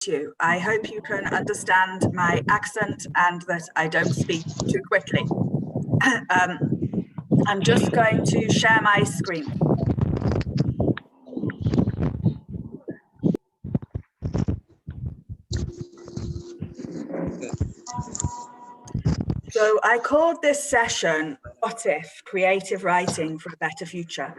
you. I hope you can understand my accent and that I don't speak too quickly. I'm just going to share my screen. So I called this session, What If? Creative Writing for a Better Future.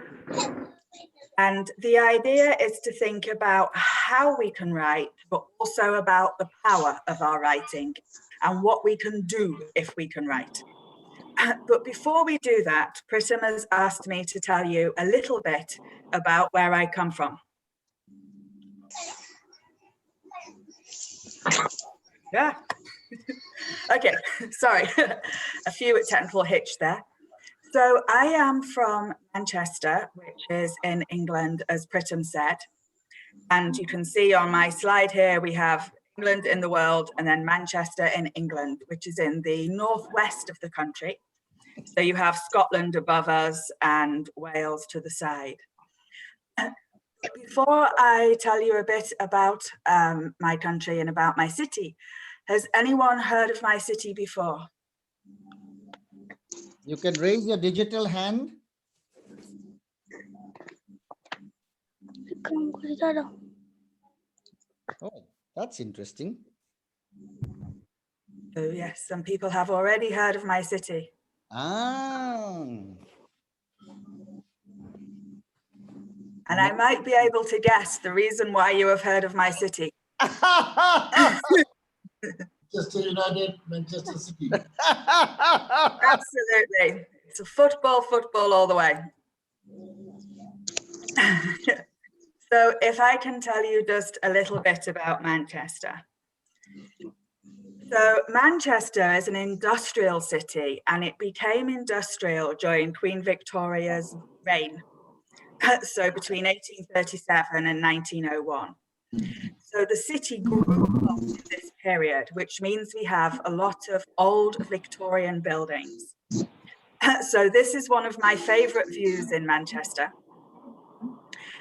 And the idea is to think about how we can write, but also about the power of our writing and what we can do if we can write. But before we do that, Pritam has asked me to tell you a little bit about where I come from. Yeah. Okay, sorry, a few technical hitch there. So I am from Manchester, which is in England, as Pritam said. And you can see on my slide here, we have England in the world and then Manchester in England, which is in the northwest of the country. So you have Scotland above us and Wales to the side. Before I tell you a bit about my country and about my city, has anyone heard of my city before? You can raise your digital hand. Oh, that's interesting. Oh yes, some people have already heard of my city. Ah. And I might be able to guess the reason why you have heard of my city. Manchester United, Manchester City. Absolutely. It's a football all the way. So if I can tell you just a little bit about Manchester. So Manchester is an industrial city and it became industrial during Queen Victoria's reign. So between 1837 and 1901. So the city grew in this period, which means we have a lot of old Victorian buildings. So this is one of my favorite views in Manchester.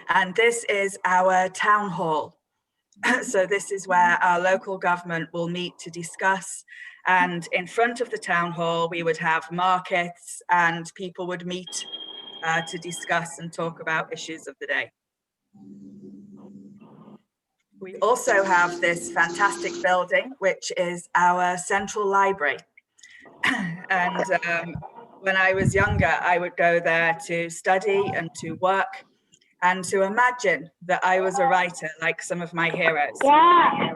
And this is our town hall. So this is where our local government will meet to discuss. And in front of the town hall, we would have markets and people would meet to discuss and talk about issues of the day. We also have this fantastic building, which is our central library. And when I was younger, I would go there to study and to work and to imagine that I was a writer like some of my heroes. Yeah.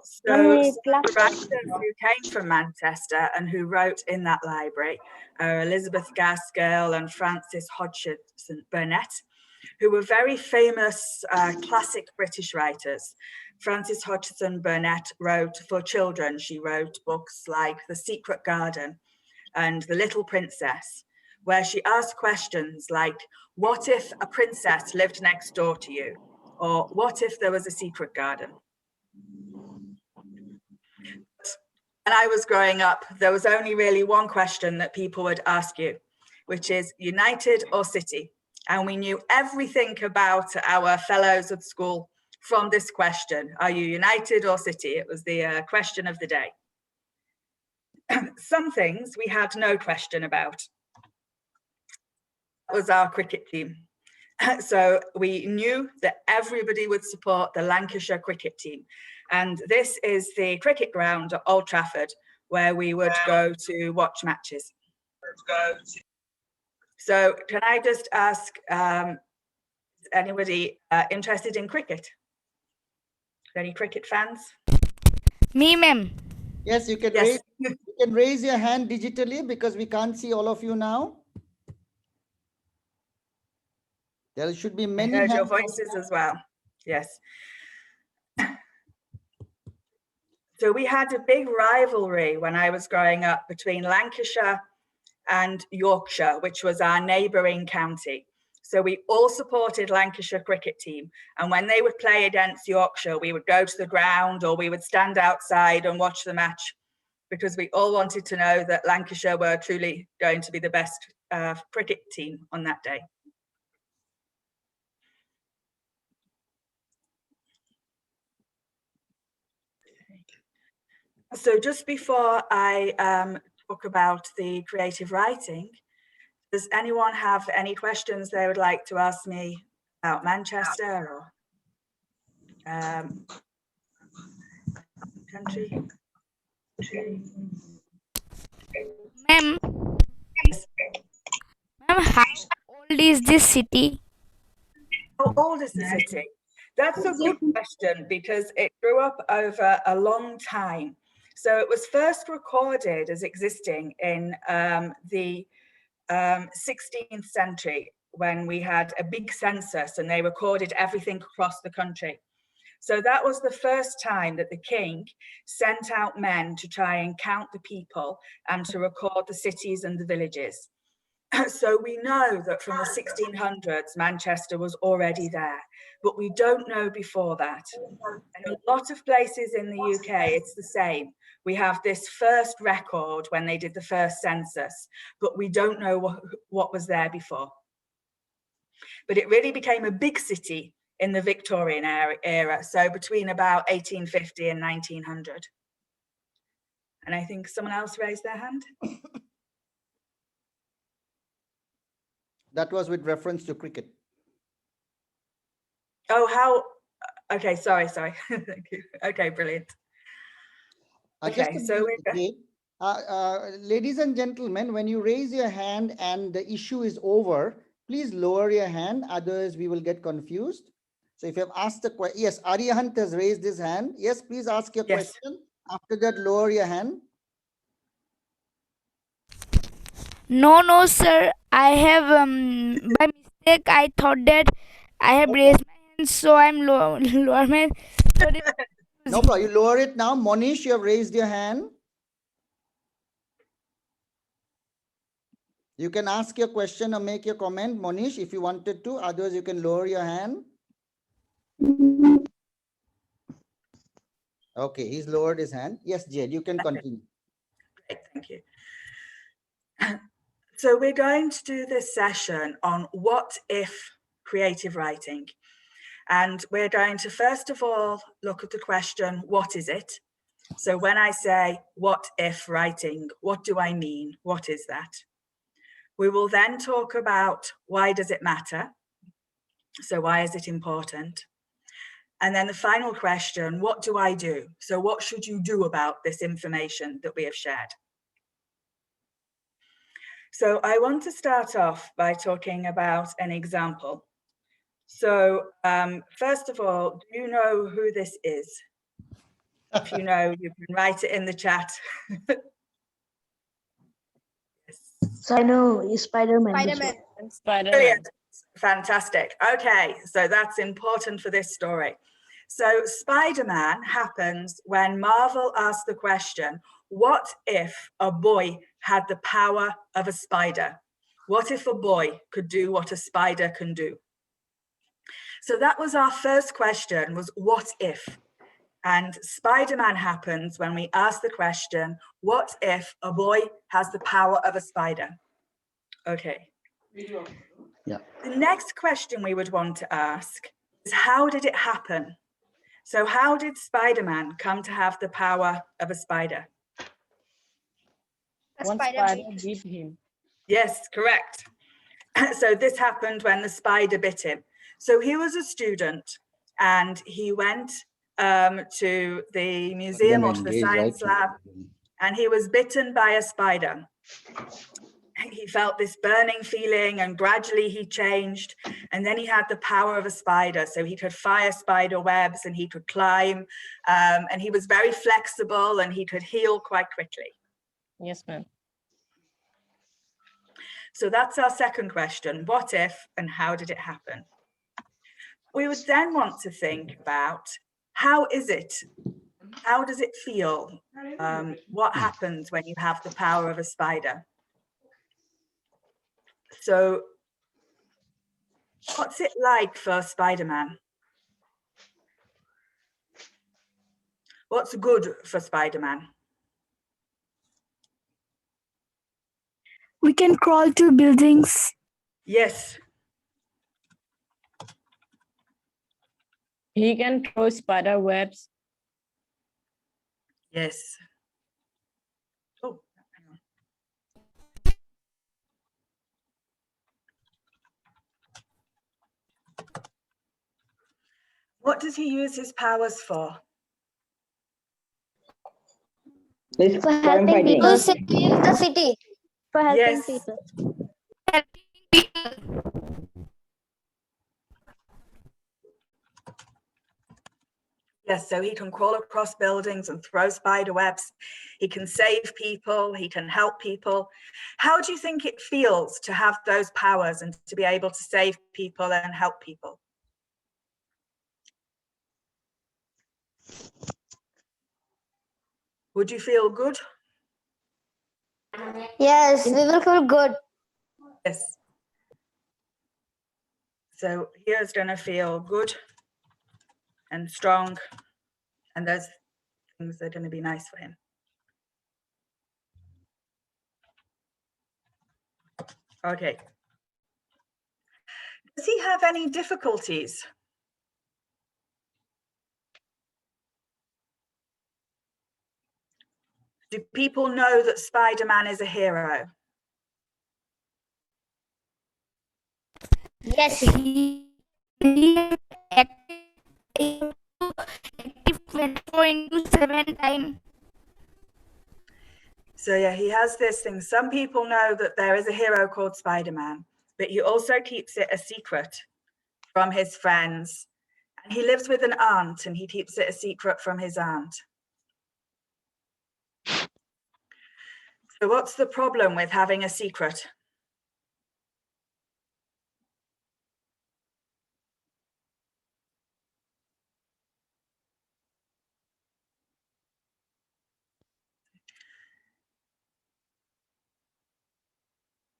So the writers who came from Manchester and who wrote in that library are Elizabeth Gaskell and Frances Hodgson Burnett, who were very famous classic British writers. Frances Hodgson Burnett wrote for children. She wrote books like The Secret Garden and The Little Princess, where she asked questions like, what if a princess lived next door to you? Or what if there was a secret garden? When I was growing up, there was only really one question that people would ask you, which is United or City? And we knew everything about our fellows at school from this question. Are you United or City? It was the question of the day. Some things we had no question about. That was our cricket team. So we knew that everybody would support the Lancashire cricket team. And this is the cricket ground at Old Trafford, where we would go to watch matches. So can I just ask, is anybody interested in cricket? Any cricket fans? Me, ma'am. Yes, you can, Yes. raise your hand digitally because we can't see all of you now. There should be many. I heard your voices as well. Yes. So we had a big rivalry when I was growing up between Lancashire and Yorkshire, which was our neighbouring county. So we all supported Lancashire cricket team. And when they would play against Yorkshire, we would go to the ground or we would stand outside and watch the match because we all wanted to know that Lancashire were truly going to be the best cricket team on that day. So just before I talk about the creative writing, does anyone have any questions they would like to ask me about Manchester or country? Ma'am, how old is this city? How old is the city? That's a good question because it grew up over a long time. So it was first recorded as existing in the 16th century when we had a big census and they recorded everything across the country. So that was the first time that the king sent out men to try and count the people and to record the cities and the villages. So we know that from the 1600s, Manchester was already there, but we don't know before that. And a lot of places in the UK, it's the same. We have this first record when they did the first census, but we don't know what was there before. But it really became a big city in the Victorian era, so between about 1850 and 1900. And I think someone else raised their hand. That was with reference to cricket. Oh, how? Okay, sorry. Thank you. Okay, brilliant. Okay, so ladies and gentlemen, when you raise your hand and the issue is over, please lower your hand, others we will get confused. So if you have asked the question, yes, Arihant has raised his hand. Yes, please ask your question. After that, lower your hand. No, sir. I have by mistake I thought that I have raised my hand, so I'm lower my. No problem. You lower it now. Monish, you have raised your hand. You can ask your question or make your comment, Monish, if you wanted to. Otherwise, you can lower your hand. Okay, he's lowered his hand. Yes, Jade, you can continue. Great, thank you. So we're going to do this session on what if creative writing. And we're going to first of all look at the question, what is it? So when I say what if writing, what do I mean? What is that? We will then talk about why does it matter? So why is it important? And then the final question, what do I do? So what should you do about this information that we have shared? So I want to start off by talking about an example. So first of all, do you know who this is? If you know, you can write it in the chat. So I know Spider-Man. Spider-Man. Brilliant. Fantastic. Okay, so that's important for this story. So Spider-Man happens when Marvel asked the question, what if a boy had the power of a spider? What if a boy could do what a spider can do? So that was our first question, was what if? And Spider-Man happens when we ask the question, what if a boy has the power of a spider? Okay. Yeah. The next question we would want to ask is, how did it happen? So how did Spider-Man come to have the power of a spider? One spider bit him. Yes, correct. So this happened when the spider bit him. So he was a student and he went to the museum or to the science lab, and he was bitten by a spider. He felt this burning feeling and gradually he changed, and then he had the power of a spider, so he could fire spider webs and he could climb, and he was very flexible and he could heal quite quickly. Yes, ma'am. So that's our second question, what if and how did it happen? We would then want to think about, how is it? How does it feel? What happens when you have the power of a spider? So what's it like for Spider-Man? What's good for Spider-Man? We can crawl to buildings. Yes. He can throw spider webs. Yes. Oh, hang on. What does he use his powers for? For helping people. To save the city. For helping Yes. people. Helping people. Yes, so he can crawl across buildings and throw spider webs. He can save people, he can help people. How do you think it feels to have those powers and to be able to save people and help people? Would you feel good? Yes, we will feel good. Yes. So here's going to feel good and strong, and those things are going to be nice for him. Okay. Does he have any difficulties? Do people know that Spider-Man is a hero? Yes. He active 24/7 time. So yeah, he has this thing. Some people know that there is a hero called Spider-Man, but he also keeps it a secret from his friends. And he lives with an aunt, and he keeps it a secret from his aunt. So what's the problem with having a secret?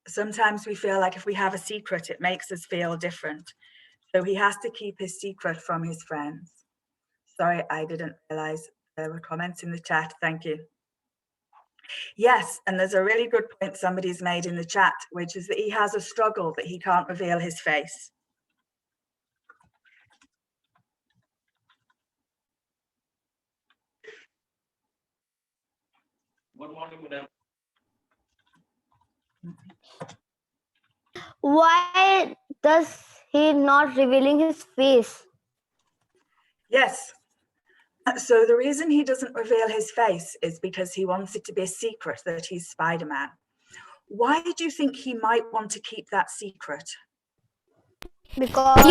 Sometimes we feel like if we have a secret, it makes us feel different. So he has to keep his secret from his friends. Sorry, I didn't realize there were comments in the chat. Thank you. Yes, and there's a really good point somebody's made in the chat, which is that he has a struggle that he can't reveal his face. Why does he not revealing his face? Yes. So the reason he doesn't reveal his face is because he wants it to be a secret that he's Spider-Man. Why do you think he might want to keep that secret? Because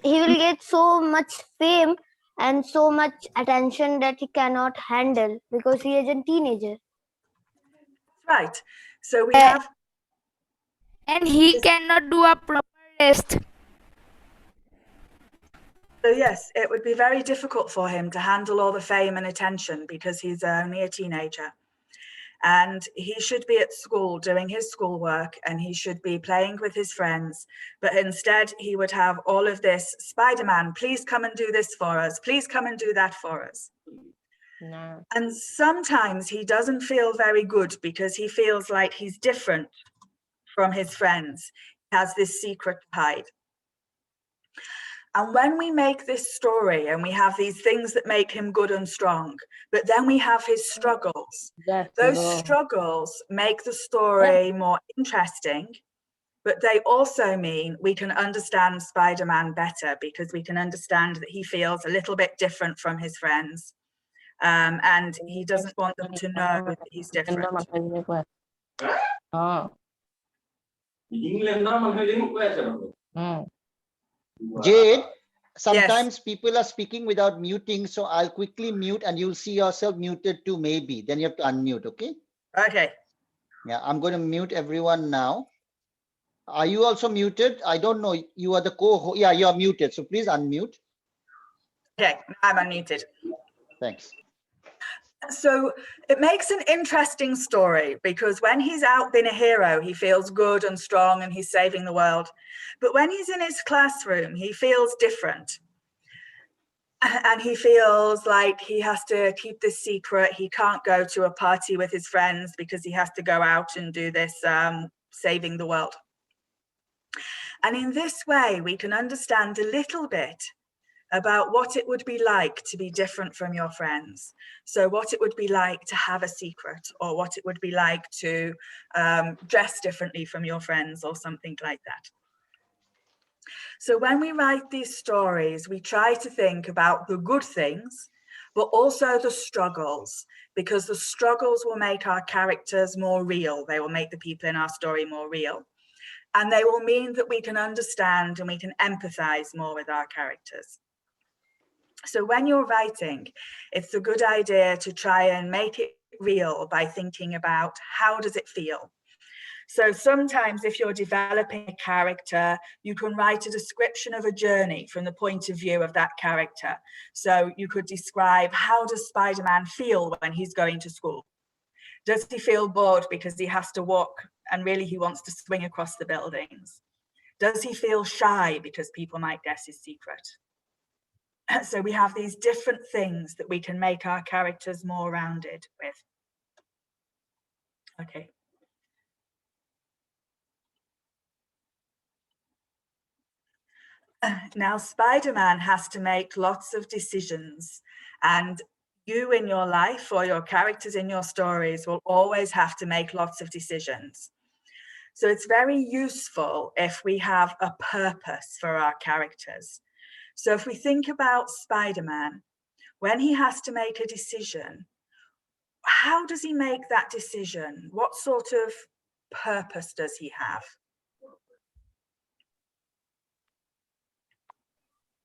he will get so much fame and so much attention that he cannot handle because he is a teenager. Right. So we have... And he cannot do a proper rest. So yes, it would be very difficult for him to handle all the fame and attention because he's only a teenager. And he should be at school doing his schoolwork, and he should be playing with his friends. But instead, he would have all of this, Spider-Man, please come and do this for us. Please come and do that for us. No. And sometimes he doesn't feel very good because he feels like he's different from his friends. He has this secret to hide. And when we make this story and we have these things that make him good and strong, but then we have his struggles, those struggles make the story more interesting, but they also mean we can understand Spider-Man better because we can understand that he feels a little bit different from his friends. And he doesn't want them to know that he's different. Oh. Jade, sometimes people are speaking without muting, so I'll quickly mute and you'll see yourself muted too, maybe. Then you have to unmute, okay? Okay. Yeah, I'm going to mute everyone now. Are you also muted? I don't know. You are the co-host. Yeah, you are muted. So please unmute. Okay, I'm unmuted. Thanks. So it makes an interesting story because when he's out being a hero, he feels good and strong and he's saving the world. But when he's in his classroom, he feels different. And he feels like he has to keep this secret. He can't go to a party with his friends because he has to go out and do this saving the world. And in this way, we can understand a little bit about what it would be like to be different from your friends. So what it would be like to have a secret, or what it would be like to dress differently from your friends, or something like that. So when we write these stories, we try to think about the good things, but also the struggles, because the struggles will make our characters more real. They will make the people in our story more real. And they will mean that we can understand and we can empathize more with our characters. So when you're writing, it's a good idea to try and make it real by thinking about how does it feel? So sometimes if you're developing a character, you can write a description of a journey from the point of view of that character. So you could describe, how does Spider-Man feel when he's going to school? Does he feel bored because he has to walk and really he wants to swing across the buildings? Does he feel shy because people might guess his secret? So we have these different things that we can make our characters more rounded with. Okay. Now, Spider-Man has to make lots of decisions, and you in your life, or your characters in your stories, will always have to make lots of decisions. So it's very useful if we have a purpose for our characters. So if we think about Spider-Man, when he has to make a decision, how does he make that decision? What sort of purpose does he have?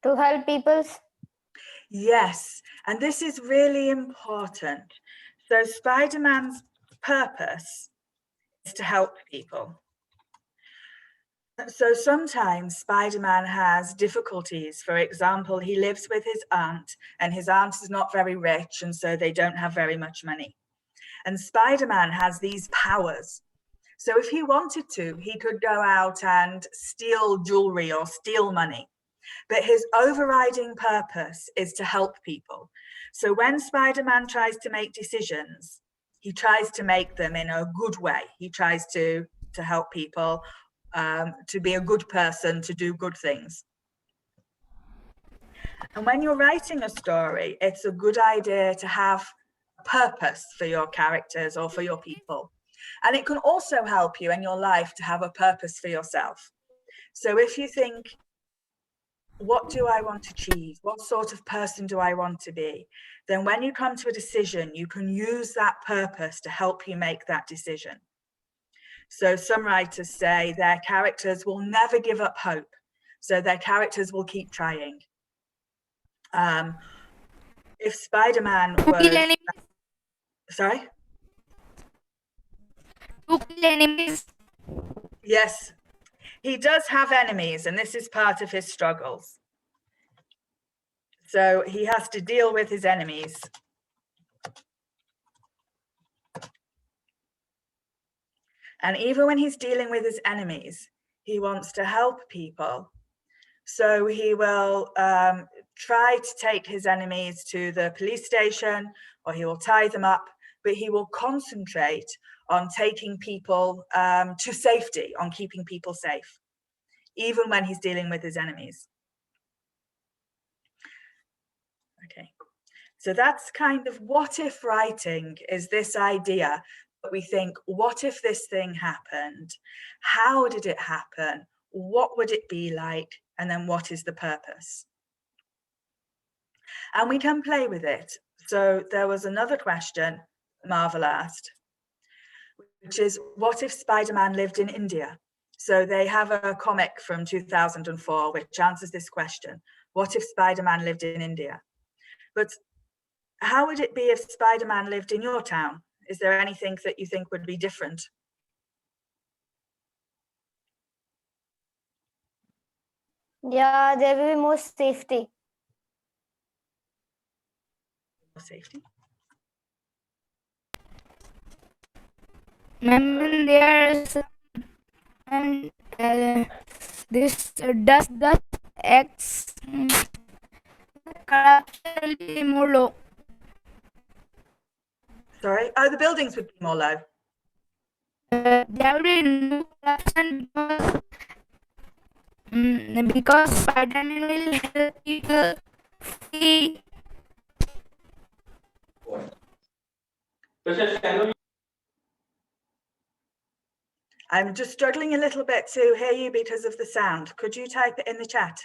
To help people. Yes, and this is really important. So Spider-Man's purpose is to help people. So sometimes Spider-Man has difficulties. For example, he lives with his aunt, and his aunt is not very rich, and so they don't have very much money. And Spider-Man has these powers. So if he wanted to, he could go out and steal jewelry or steal money. But his overriding purpose is to help people. So when Spider-Man tries to make decisions, he tries to make them in a good way. He tries to help people, to be a good person, to do good things. And when you're writing a story, it's a good idea to have a purpose for your characters or for your people. And it can also help you in your life to have a purpose for yourself. So if you think, what do I want to achieve? What sort of person do I want to be? Then when you come to a decision, you can use that purpose to help you make that decision. So some writers say their characters will never give up hope. So their characters will keep trying. If Spider-Man was... Sorry? To kill enemies. Yes, he does have enemies, and this is part of his struggles. So he has to deal with his enemies. And even when he's dealing with his enemies, he wants to help people. So he will try to take his enemies to the police station, or he will tie them up, but he will concentrate on taking people to safety, on keeping people safe, even when he's dealing with his enemies. Okay, so that's kind of what if writing, is this idea that we think, what if this thing happened? How did it happen? What would it be like? And then what is the purpose? And we can play with it. So there was another question Marvel asked, which is, what if Spider-Man lived in India? So they have a comic from 2004 which answers this question. What if Spider-Man lived in India? But how would it be if Spider-Man lived in your town? Is there anything that you think would be different? Yeah, there will be more safety. More safety? And there's and this dust acts corruption will be more low. Sorry? Oh, the buildings would be more low. There will be no corruption because Spider-Man will help people see. I'm just struggling a little bit to hear you because of the sound. Could you type it in the chat?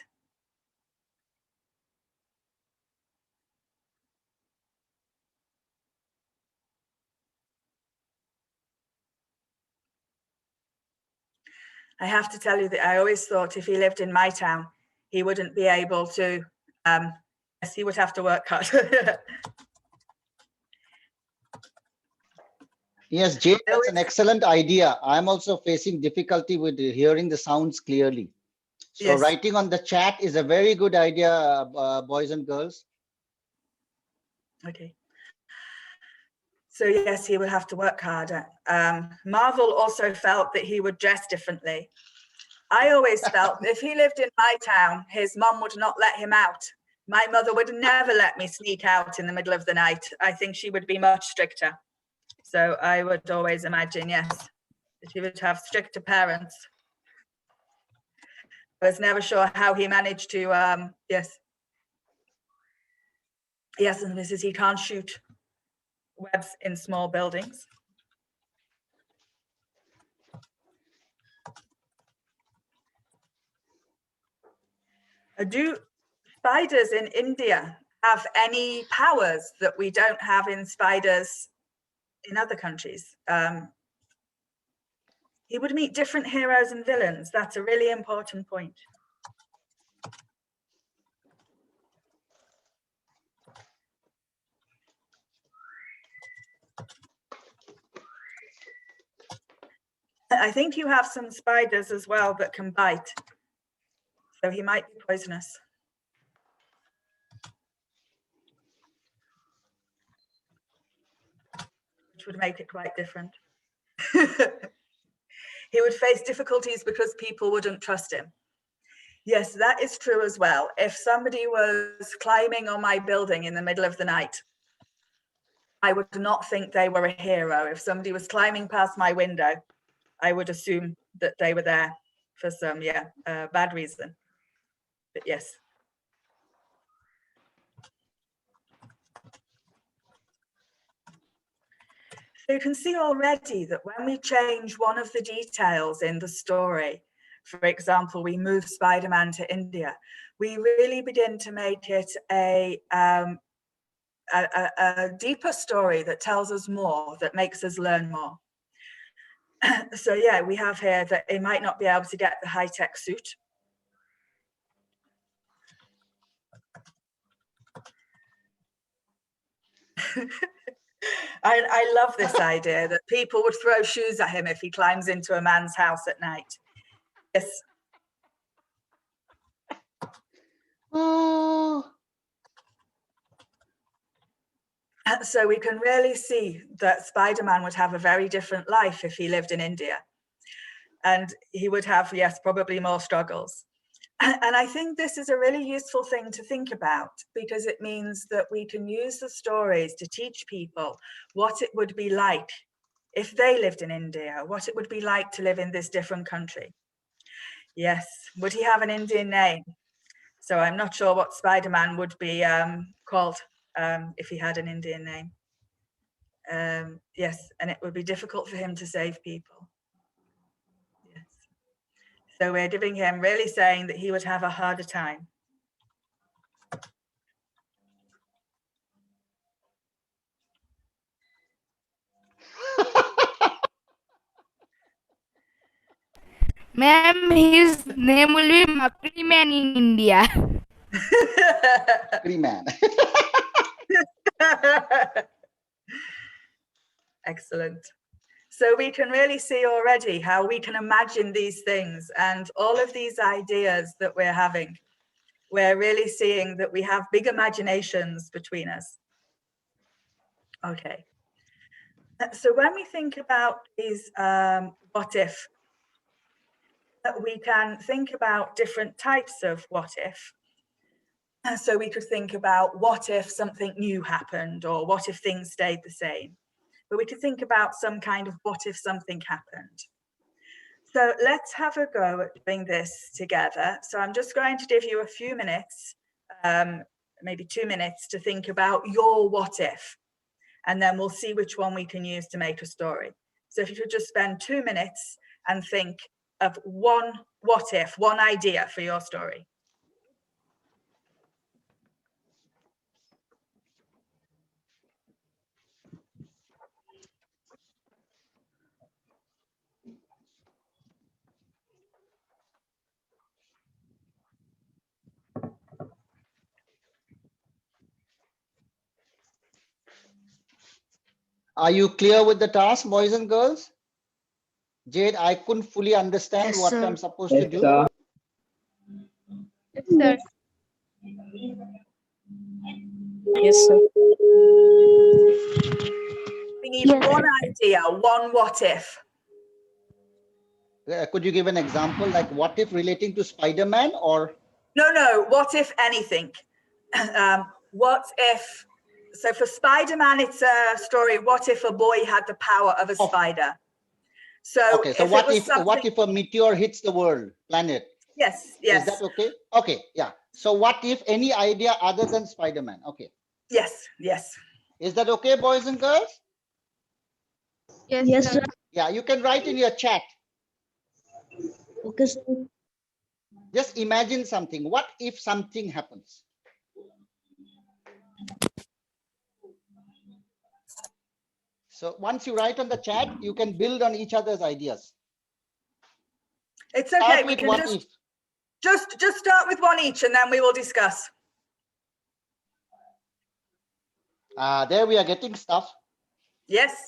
I have to tell you that I always thought if he lived in my town, he wouldn't be able to, yes, he would have to work hard. Yes, Jade, that's an excellent idea. I'm also facing difficulty with hearing the sounds clearly. So Yes. writing on the chat is a very good idea, boys and girls. Okay. So yes, he would have to work harder. Marvel also felt that he would dress differently. I always felt if he lived in my town, his mum would not let him out. My mother would never let me sneak out in the middle of the night. I think she would be much stricter. So I would always imagine, yes, that he would have stricter parents. I was never sure how he managed to, yes. Yes, and this is, he can't shoot webs in small buildings. Do spiders in India have any powers that we don't have in spiders in other countries? He would meet different heroes and villains. That's a really important point. I think you have some spiders as well that can bite. So he might be poisonous. Which would make it quite different. He would face difficulties because people wouldn't trust him. Yes, that is true as well. If somebody was climbing on my building in the middle of the night, I would not think they were a hero. If somebody was climbing past my window, I would assume that they were there for some, bad reason. But yes. So you can see already that when we change one of the details in the story, for example, we move Spider-Man to India, we really begin to make it a deeper story that tells us more, that makes us learn more. So yeah, we have here that they might not be able to get the high-tech suit. I love this idea that people would throw shoes at him if he climbs into a man's house at night. Yes. Oh. So we can really see that Spider-Man would have a very different life if he lived in India. And he would have, yes, probably more struggles. And I think this is a really useful thing to think about, because it means that we can use the stories to teach people what it would be like if they lived in India, what it would be like to live in this different country. Yes, would he have an Indian name? So I'm not sure what Spider-Man would be called if he had an Indian name. Yes, and it would be difficult for him to save people. Yes. So we're giving him, really saying that he would have a harder time. Ma'am, his name will be Makri Man in India. Free man. Excellent. So we can really see already how we can imagine these things, and all of these ideas that we're having. We're really seeing that we have big imaginations between us. Okay. So when we think about these what if, we can think about different types of what if. So we could think about what if something new happened, or what if things stayed the same. But we could think about some kind of what if something happened. So let's have a go at doing this together. So I'm just going to give you a few minutes maybe 2 minutes to think about your what if, and then we'll see which one we can use to make a story. So if you could just spend 2 minutes and think of one what if, one idea for your story. Are you clear with the task, boys and girls? Jade, I couldn't fully understand what I'm supposed to do. Yes, sir. Yes, sir. We need one idea, one what if. Could you give an example, like what if relating to Spider-Man or? No, what if anything? What if, so for Spider-Man, it's a story, what if a boy had the power of a spider? So, okay, so what if a meteor hits the world, planet? Yes. Is that okay? Okay, yeah. So what if any idea other than Spider-Man? Okay. Yes. Is that okay, boys and girls? Yes, sir. Yeah, you can write in your chat. Okay, sir. Just imagine something. What if something happens? So once you write on the chat, you can build on each other's ideas. It's okay. Start We with can what if. just start with one each and then we will discuss. There we are getting stuff. Yes.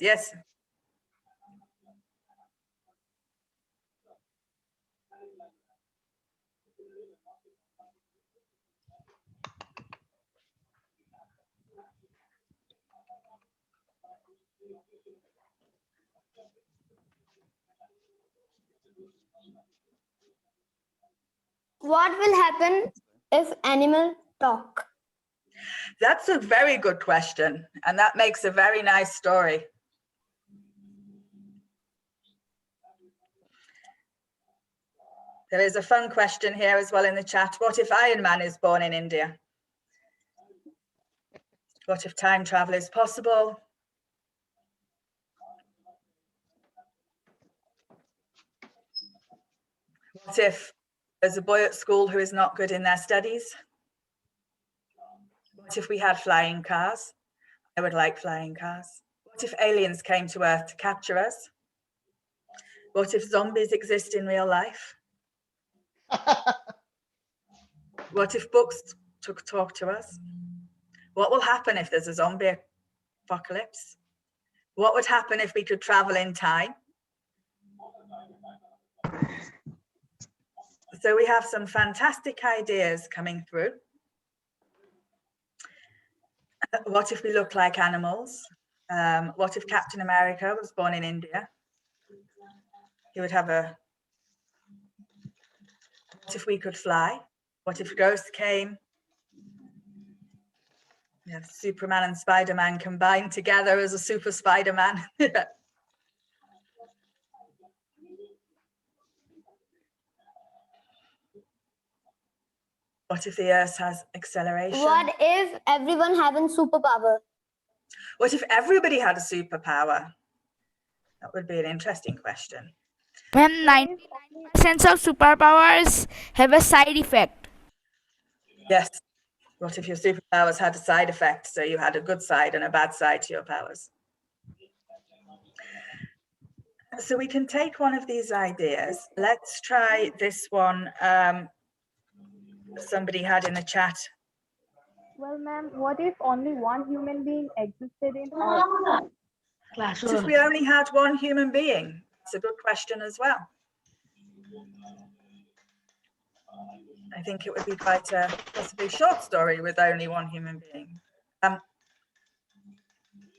What will happen if animals talk? That's a very good question. And that makes a very nice story. There is a fun question here as well in the chat. What if Iron Man is born in India? What if time travel is possible? What if there's a boy at school who is not good in their studies? What if we had flying cars? I would like flying cars. What if aliens came to Earth to capture us? What if zombies exist in real life? What if books talk to us? What will happen if there's a zombie apocalypse? What would happen if we could travel in time? So we have some fantastic ideas coming through. What if we look like animals? What if Captain America was born in India? He would have a... What if we could fly? What if ghosts came? Yeah, Superman and Spider-Man combined together as a super Spider-Man. What if the Earth has acceleration? What if everyone having superpower? What if everybody had a superpower? That would be an interesting question. When 99% of superpowers have a side effect. Yes. What if your superpowers had a side effect? So you had a good side and a bad side to your powers. So we can take one of these ideas. Let's try this one. Somebody had in the chat. Well, ma'am, what if only one human being existed in Earth? What if we only had one human being? It's a good question as well. I think it would be quite a possibly short story with only one human being.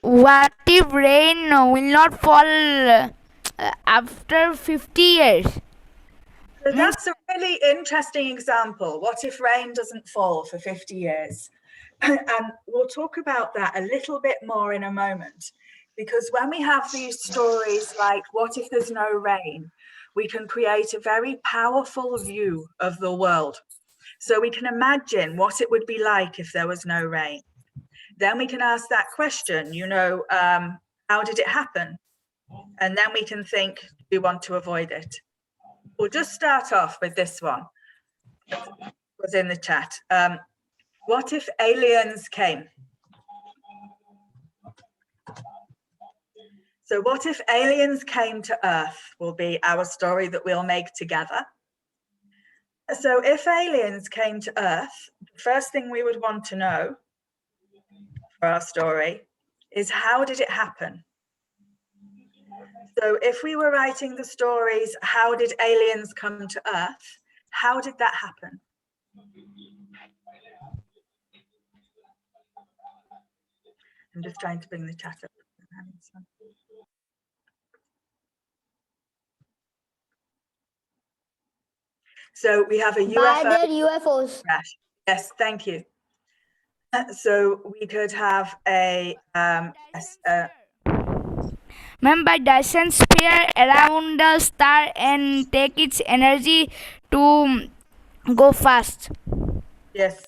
What if rain will not fall after 50 years? So that's a really interesting example. What if rain doesn't fall for 50 years? And we'll talk about that a little bit more in a moment, because when we have these stories like what if there's no rain, we can create a very powerful view of the world. So we can imagine what it would be like if there was no rain. Then we can ask that question, how did it happen? And then we can think, do we want to avoid it? We'll just start off with this one. It was in the chat. What if aliens came? So what if aliens came to Earth will be our story that we'll make together. So if aliens came to Earth, the first thing we would want to know for our story is, how did it happen? So if we were writing the stories, how did aliens come to Earth? How did that happen? I'm just trying to bring the chat up. So we have a By UFO their UFOs. crash. Yes, thank you. So we could have a Ma'am, by Dyson sphere around the star and take its energy to go fast. yes.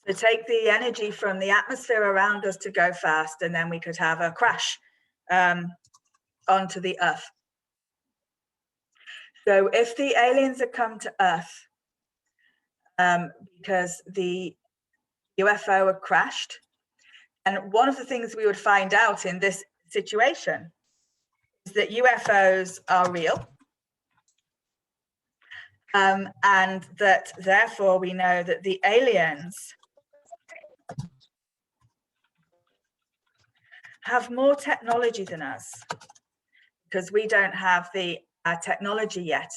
So take the energy from the atmosphere around us to go fast, and then we could have a crash onto the Earth. So if the aliens had come to Earth because the UFO had crashed, and one of the things we would find out in this situation is that UFOs are real, and that therefore we know that the aliens have more technology than us, because we don't have the technology yet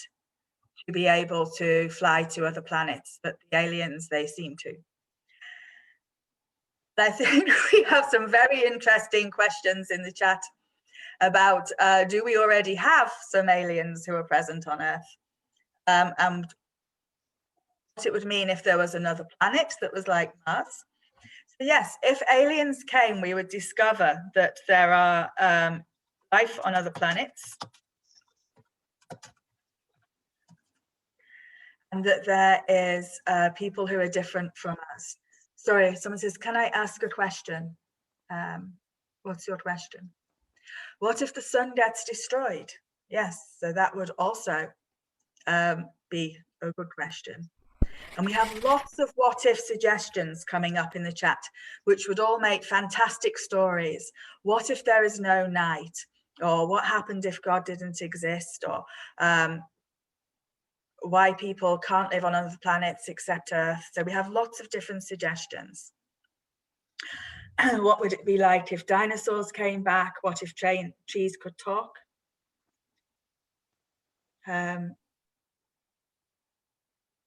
to be able to fly to other planets, but the aliens, they seem to. I think we have some very interesting questions in the chat about, do we already have some aliens who are present on Earth? And what it would mean if there was another planet that was like Mars. So yes, if aliens came, we would discover that there are life on other planets, and that there is people who are different from us. Sorry, someone says, can I ask a question? What's your question? What if the sun gets destroyed? Yes, so that would also be a good question. And we have lots of what if suggestions coming up in the chat, which would all make fantastic stories. What if there is no night? Or what happened if God didn't exist? Or why people can't live on other planets except Earth. So we have lots of different suggestions. What would it be like if dinosaurs came back? What if trees could talk?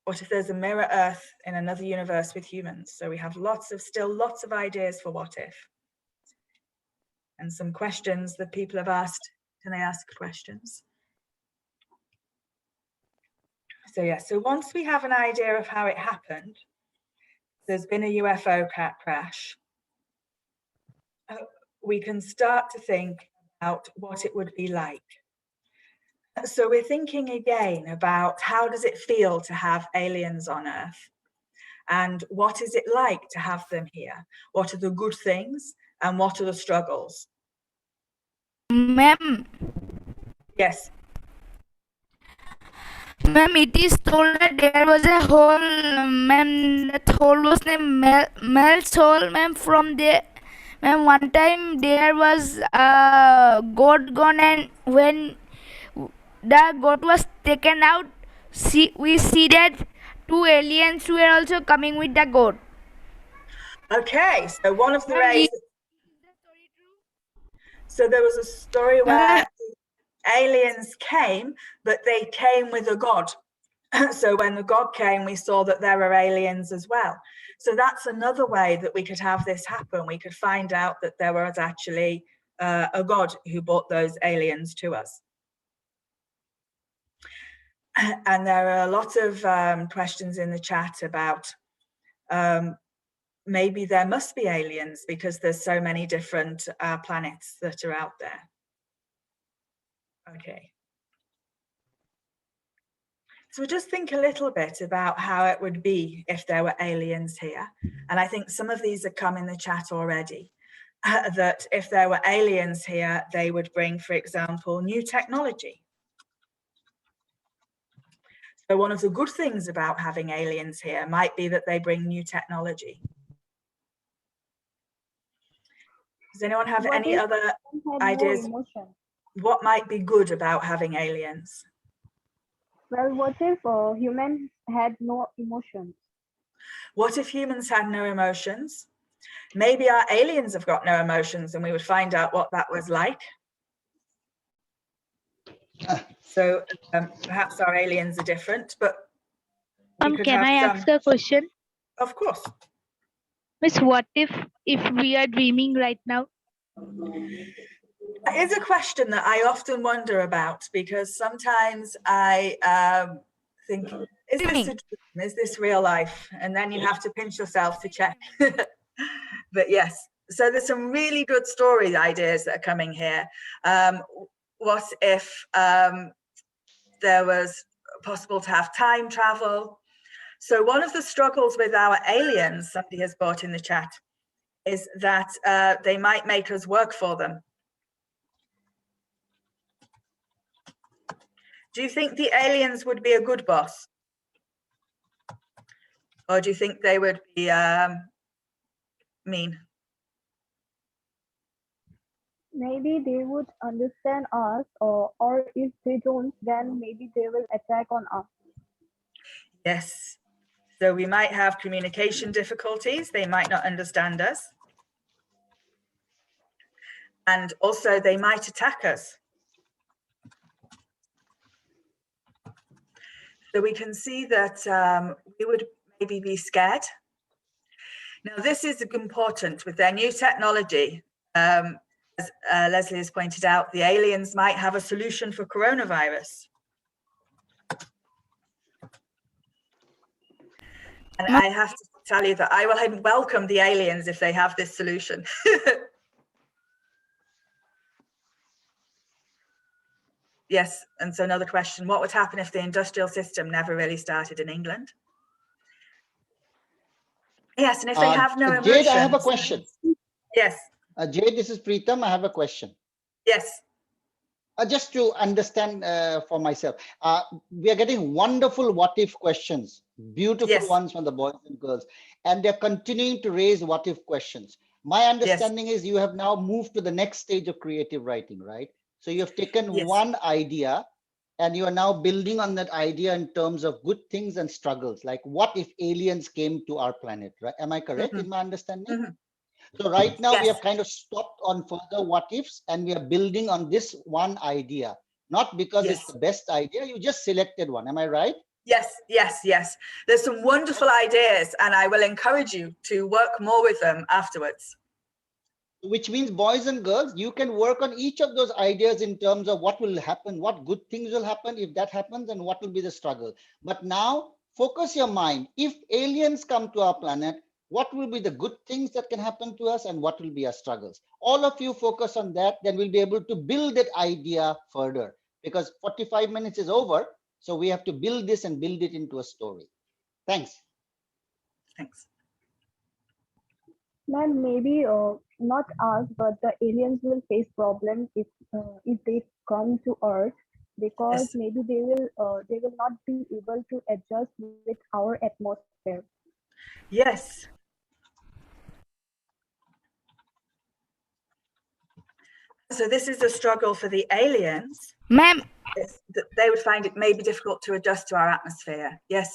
What if there's a mirror Earth in another universe with humans? So we have still lots of ideas for what if. And some questions that people have asked. Can I ask questions? So yeah, so once we have an idea of how it happened, there's been a UFO crash, we can start to think about what it would be like. So we're thinking again about, how does it feel to have aliens on Earth? And what is it like to have them here? What are the good things and what are the struggles? Ma'am, Yes. ma'am, it is told that there was a hole, ma'am, that hole was named Mel's hole, ma'am. From there, ma'am, one time there was a goat gone, and when the goat was taken out, we see that two aliens were also coming with the goat. Okay, so one of the rays. So there was a story where aliens came, but they came with a god. So when the god came, we saw that there are aliens as well. So that's another way that we could have this happen. We could find out that there was actually a god who brought those aliens to us. And there are a lot of questions in the chat about maybe there must be aliens because there's so many different planets that are out there. Okay. So just think a little bit about how it would be if there were aliens here. And I think some of these have come in the chat already, that if there were aliens here, they would bring, for example, new technology. So one of the good things about having aliens here might be that they bring new technology. Does anyone have What any if other humans had no ideas? emotion? What might be good about having aliens? Well, what if humans had no emotions? What if humans had no emotions? Maybe our aliens have got no emotions and we would find out what that was like. So perhaps our aliens are different, but we could Can have I some. ask a question? Of course. Miss, what if we are dreaming right now? That is a question that I often wonder about, because sometimes I think, is this a dream? Is this real life? And then you have to pinch yourself to check. But yes, so there's some really good story ideas that are coming here. What if there was possible to have time travel? So one of the struggles with our aliens, somebody has brought in the chat, is that they might make us work for them. Do you think the aliens would be a good boss? Or do you think they would be mean? Maybe they would understand us, or if they don't, then maybe they will attack on us. Yes. So we might have communication difficulties. They might not understand us. And also they might attack us. So we can see that we would maybe be scared. Now, this is important with their new technology. As Leslie has pointed out, the aliens might have a solution for coronavirus. And I have to tell you that I will welcome the aliens if they have this solution. Yes, and so another question, what would happen if the industrial system never really started in England? Yes, and if they have no emotions. Jade, I have a question. Yes. Jade, this is Preetham. I have a question. Yes. Just to understand for myself, we are getting wonderful what if questions, beautiful ones from the boys and girls, and they're continuing to raise what if questions. My understanding is you have now moved to the next stage of creative writing, right? So you have taken one idea and you are now building on that idea in terms of good things and struggles, like what if aliens came to our planet, right? Am I correct in my understanding? So right now we have kind of stopped on further what ifs and we are building on this one idea, not because it's the best idea, you just selected one. Am I right? Yes, yes, yes. There's some wonderful ideas and I will encourage you to work more with them afterwards. Which means boys and girls, you can work on each of those ideas in terms of what will happen, what good things will happen if that happens, and what will be the struggle. But now focus your mind. If aliens come to our planet, what will be the good things that can happen to us and what will be our struggles? All of you focus on that, then we'll be able to build that idea further, because 45 minutes is over. So we have to build this and build it into a story. Thanks. Thanks. Ma'am, maybe not us, but the aliens will face problems if they come to Earth, because maybe they will not be able to adjust with our atmosphere. Yes. So this is a struggle for the aliens. Ma'am. They would find it maybe difficult to adjust to our atmosphere. Yes.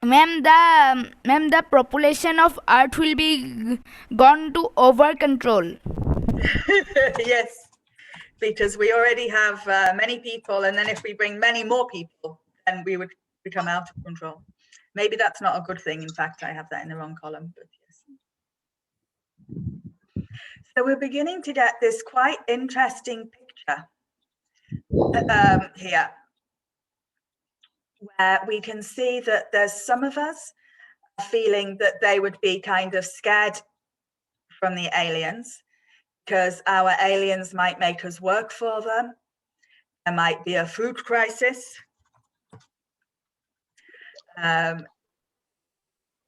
Ma'am, the population of Earth will be gone to over control. Yes, because we already have many people, and then if we bring many more people, then we would become out of control. Maybe that's not a good thing. In fact, I have that in the wrong column, but yes. So we're beginning to get this quite interesting picture here, where we can see that there's some of us feeling that they would be kind of scared from the aliens because our aliens might make us work for them. There might be a food crisis.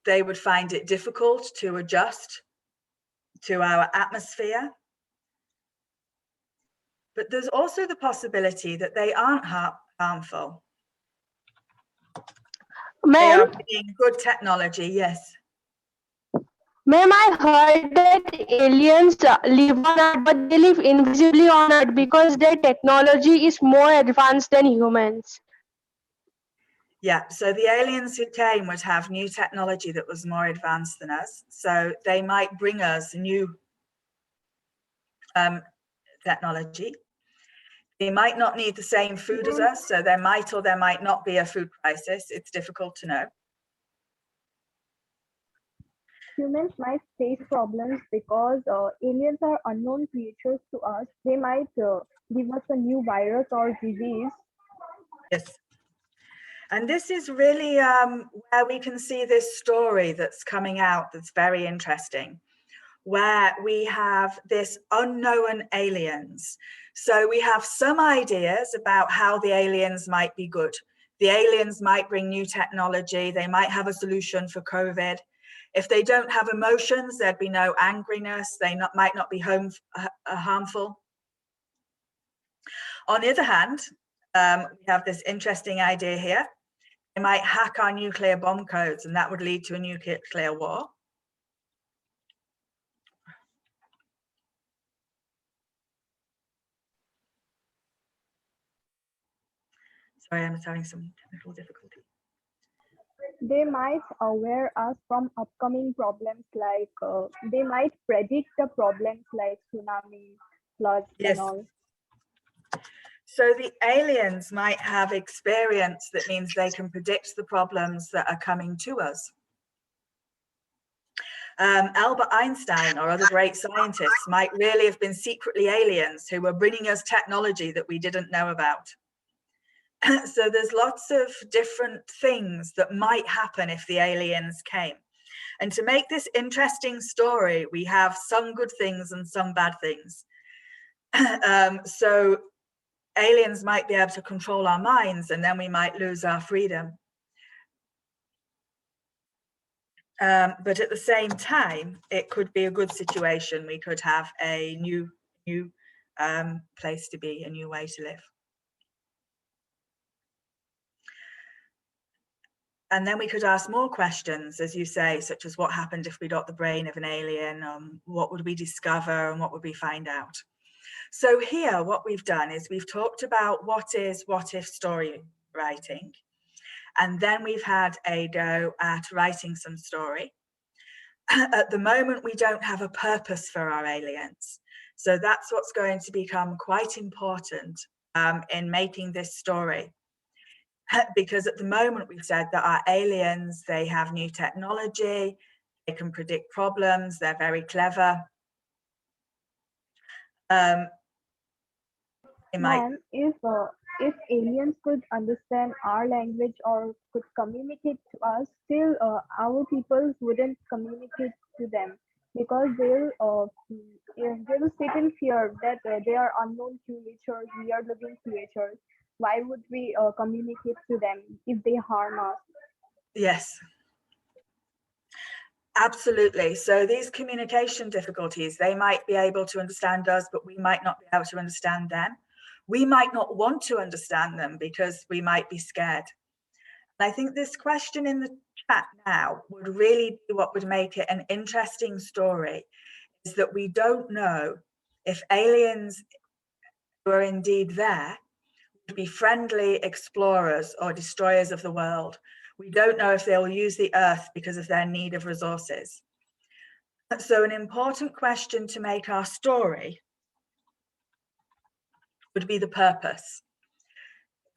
They would find it difficult to adjust to our atmosphere. But there's also the possibility that they aren't harmful. They are bringing good technology, yes. Ma'am, I heard that aliens live on Earth, but they live invisibly on Earth because their technology is more advanced than humans. Yeah, so the aliens who came would have new technology that was more advanced than us. So they might bring us new technology. They might not need the same food as us, so there might or there might not be a food crisis. It's difficult to know. Humans might face problems because aliens are unknown creatures to us. They might give us a new virus or disease. Yes. And this is really where we can see this story that's coming out that's very interesting, where we have this unknown aliens. So we have some ideas about how the aliens might be good. The aliens might bring new technology. They might have a solution for COVID. If they don't have emotions, there'd be no angriness. They might not be harmful. On the other hand, we have this interesting idea here. They might hack our nuclear bomb codes, and that would lead to a nuclear war. Sorry, I'm having some technical difficulty. They might aware us from upcoming problems, like they might predict the problems like tsunami, floods, Yes. and all. So the aliens might have experience that means they can predict the problems that are coming to us. Albert Einstein or other great scientists might really have been secretly aliens who were bringing us technology that we didn't know about. So there's lots of different things that might happen if the aliens came. And to make this interesting story, we have some good things and some bad things. So aliens might be able to control our minds, and then we might lose our freedom. But at the same time, it could be a good situation. We could have a new place to be, a new way to live. And then we could ask more questions, as you say, such as what happened if we got the brain of an alien, what would we discover and what would we find out? So here, what we've done is we've talked about what if story writing. And then we've had a go at writing some story. At the moment, we don't have a purpose for our aliens. So that's what's going to become quite important in making this story. Because at the moment, we've said that our aliens, they have new technology, they can predict problems, they're very clever. Ma'am, if aliens could understand our language or could communicate to us, still our people wouldn't communicate to them because they'll sit in fear that they are unknown creatures, we are living creatures. Why would we communicate to them if they harm us? Yes. Absolutely. So these communication difficulties, they might be able to understand us, but we might not be able to understand them. We might not want to understand them because we might be scared. And I think this question in the chat now would really be what would make it an interesting story, is that we don't know if aliens who are indeed there would be friendly explorers or destroyers of the world. We don't know if they'll use the earth because of their need of resources. So an important question to make our story would be the purpose.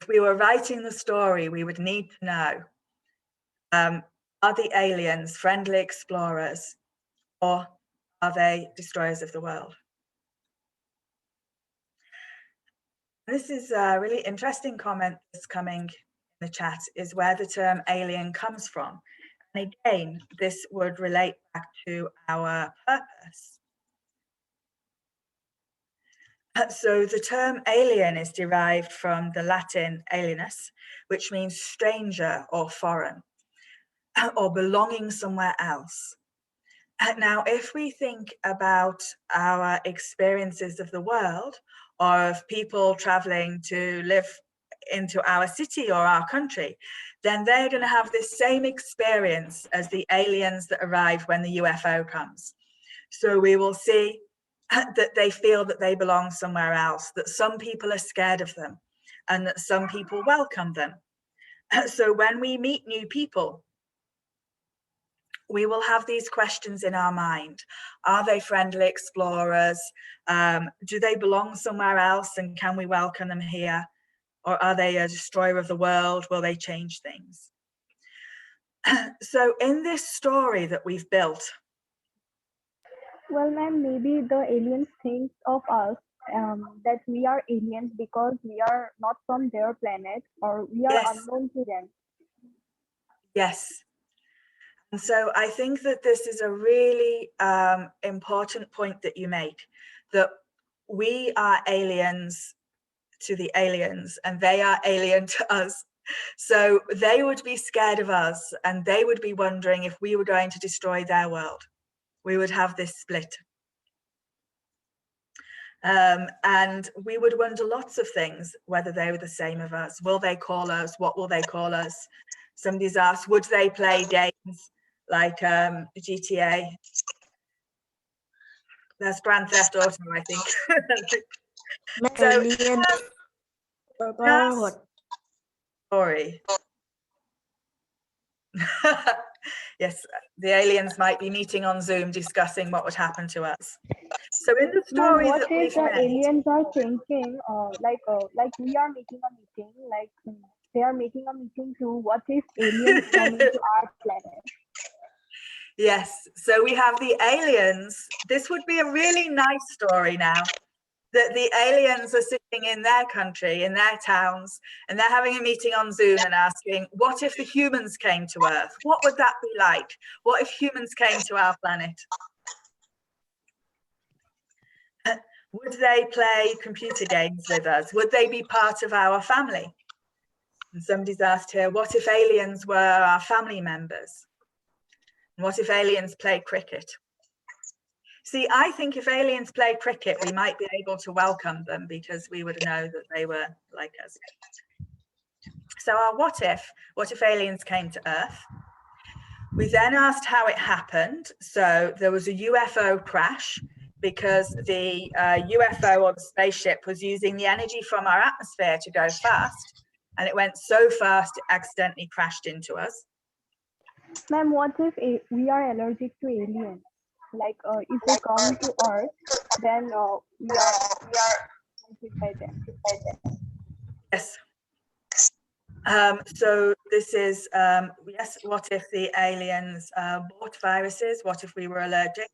If we were writing the story, we would need to know, are the aliens friendly explorers or are they destroyers of the world? This is a really interesting comment that's coming in the chat, is where the term alien comes from. And again, this would relate back to our purpose. So the term alien is derived from the Latin alienus, which means stranger or foreign, or belonging somewhere else. Now, if we think about our experiences of the world, or of people traveling to live into our city or our country, then they're going to have this same experience as the aliens that arrive when the UFO comes. So we will see that they feel that they belong somewhere else, that some people are scared of them, and that some people welcome them. So when we meet new people, we will have these questions in our mind. Are they friendly explorers? Do they belong somewhere else, and can we welcome them here? Or are they a destroyer of the world? Will they change things? So in this story that we've built, Well, ma'am, maybe the aliens think of us that we are aliens because we are not from their planet or we are yes, unknown to them. yes. And so I think that this is a really important point that you make, that we are aliens to the aliens and they are alien to us. So they would be scared of us and they would be wondering if we were going to destroy their world. We would have this split. And we would wonder lots of things, whether they were the same of us. Will they call us? What will they call us? Somebody's asked, would they play games like GTA? There's Grand Theft Auto, I think. So, story. Yes, the aliens might be meeting on Zoom discussing what would happen to us. So in the story What that if we've the made, aliens are thinking like we are making a meeting, like they are making a meeting too? What if aliens come into our planet? yes, so we have the aliens. This would be a really nice story now, that the aliens are sitting in their country, in their towns, and they're having a meeting on Zoom and asking, what if the humans came to Earth? What would that be like? What if humans came to our planet? Would they play computer games with us? Would they be part of our family? And somebody's asked here, what if aliens were our family members? And what if aliens play cricket? See, I think if aliens play cricket, we might be able to welcome them because we would know that they were like us. So our what if aliens came to Earth? We then asked how it happened. So there was a UFO crash because the UFO or the spaceship was using the energy from our atmosphere to go fast. And it went so fast, it accidentally crashed into us. Ma'am, what if we are allergic to aliens? Like if they come to Earth, then we are affected by them. Yes. So this is, yes, what if the aliens brought viruses? What if we were allergic?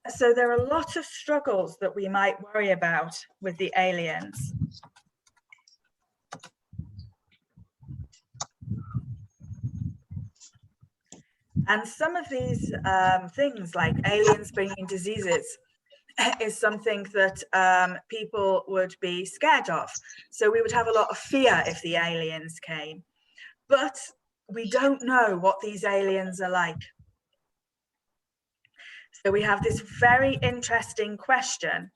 So there are a lot of struggles that we might worry about with the aliens. And some of these things, like aliens bringing diseases, is something that people would be scared of. So we would have a lot of fear if the aliens came. But we don't know what these aliens are like. So we have this very interesting question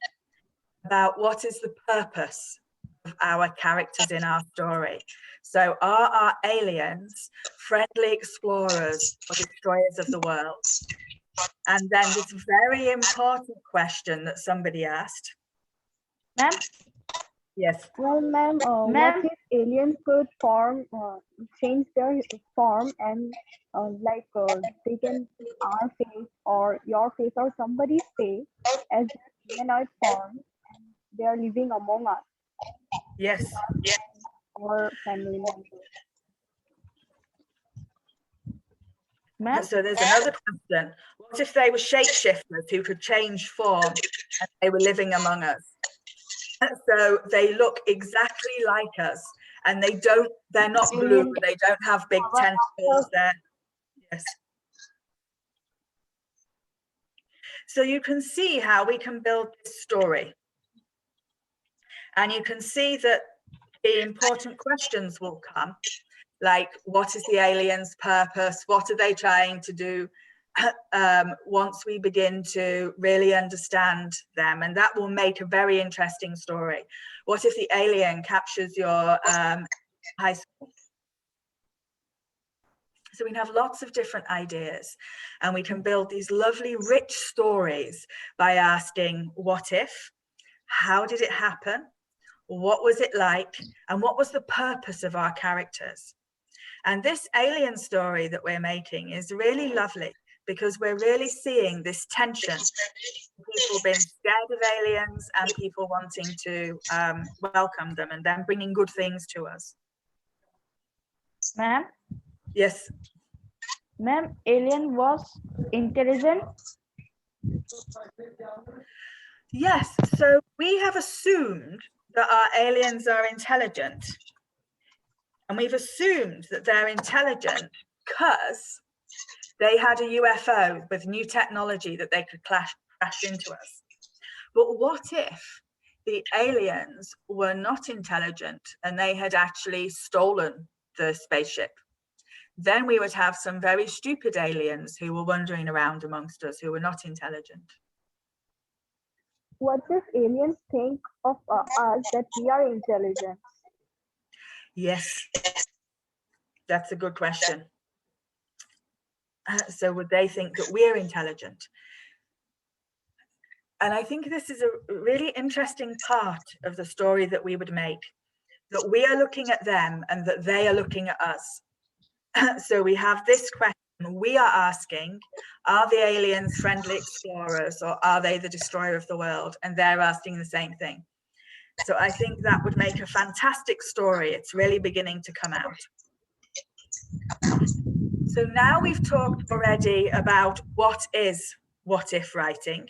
about what is the purpose of our characters in our story. So are our aliens friendly explorers or destroyers of the world? And then this very important question that somebody asked. Ma'am? Yes. Well, ma'am, what if aliens could change their form and they can see our face or your face or somebody's face as humanoid form, and they are living among us? Yes. Or family members. So there's another question. What if they were shapeshifters who could change form and they were living among us? So they look exactly like us, and they're not blue, they don't have big tentacles there. Yes. So you can see how we can build this story. And you can see that the important questions will come, like what is the aliens' purpose? What are they trying to do? Once we begin to really understand them, and that will make a very interesting story. What if the alien captures your high school? So we can have lots of different ideas, and we can build these lovely rich stories by asking what if, how did it happen, what was it like, and what was the purpose of our characters. And this alien story that we're making is really lovely, because we're really seeing this tension, people being scared of aliens and people wanting to welcome them and then bringing good things to us. Ma'am, Yes. ma'am, alien was intelligent. Yes, so we have assumed that our aliens are intelligent. And we've assumed that they're intelligent because they had a UFO with new technology that they could crash into us. But what if the aliens were not intelligent and they had actually stolen the spaceship? Then we would have some very stupid aliens who were wandering around amongst us who were not intelligent. What if aliens think of us that we are intelligent? Yes, that's a good question. So would they think that we're intelligent? And I think this is a really interesting part of the story that we would make, that we are looking at them and that they are looking at us. So we have this question we are asking, are the aliens friendly explorers or are they the destroyer of the world? And they're asking the same thing. So I think that would make a fantastic story. It's really beginning to come out. So now we've talked already about what is what if writing.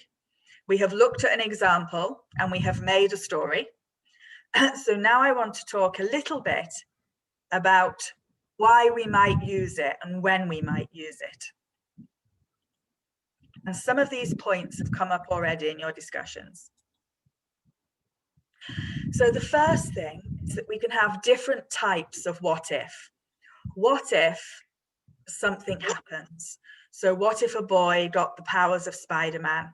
We have looked at an example and we have made a story. So now I want to talk a little bit about why we might use it and when we might use it. And some of these points have come up already in your discussions. So the first thing is that we can have different types of what if. What if something happens? So what if a boy got the powers of Spider-Man?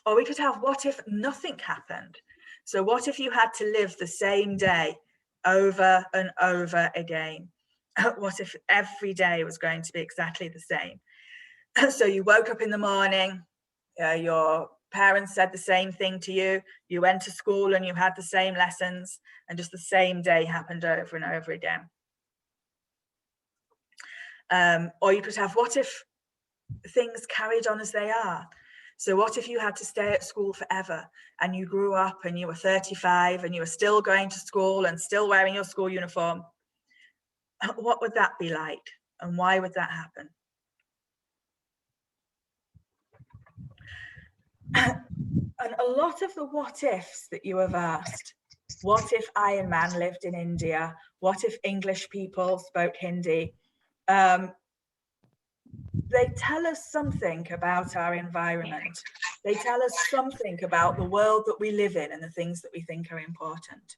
Or we could have what if nothing happened? So what if you had to live the same day over and over again? What if every day was going to be exactly the same? So you woke up in the morning, your parents said the same thing to you, you went to school and you had the same lessons, and just the same day happened over and over again. Or you could have what if things carried on as they are? So what if you had to stay at school forever and you grew up and you were 35 and you were still going to school and still wearing your school uniform? What would that be like? And why would that happen? And a lot of the what ifs that you have asked, what if Iron Man lived in India? What if English people spoke Hindi? They tell us something about our environment. They tell us something about the world that we live in and the things that we think are important.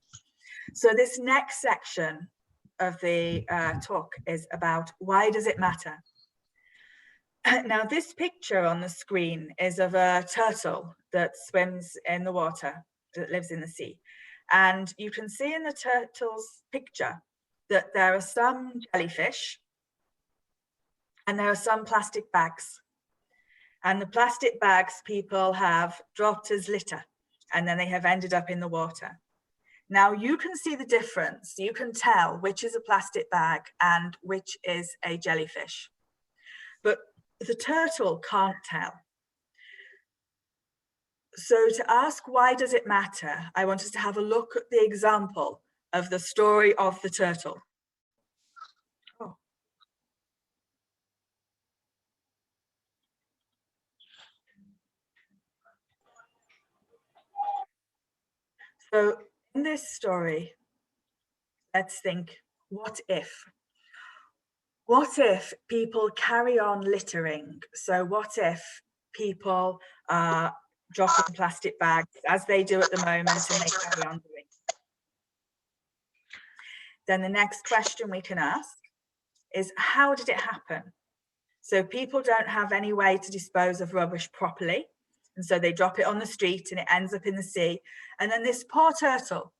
So this next section of the talk is about why does it matter? Now this picture on the screen is of a turtle that swims in the water, that lives in the sea. And you can see in the turtle's picture that there are some jellyfish and there are some plastic bags. And the plastic bags people have dropped as litter, and then they have ended up in the water. Now you can see the difference. You can tell which is a plastic bag and which is a jellyfish. But the turtle can't tell. So to ask why does it matter, I want us to have a look at the example of the story of the turtle. Oh. So in this story, let's think, what if? What if people carry on littering? So what if people are drop in plastic bags as they do at the moment, and they carry on doing. Then the next question we can ask is, how did it happen? So people don't have any way to dispose of rubbish properly, and so they drop it on the street and it ends up in the sea. And then this poor turtle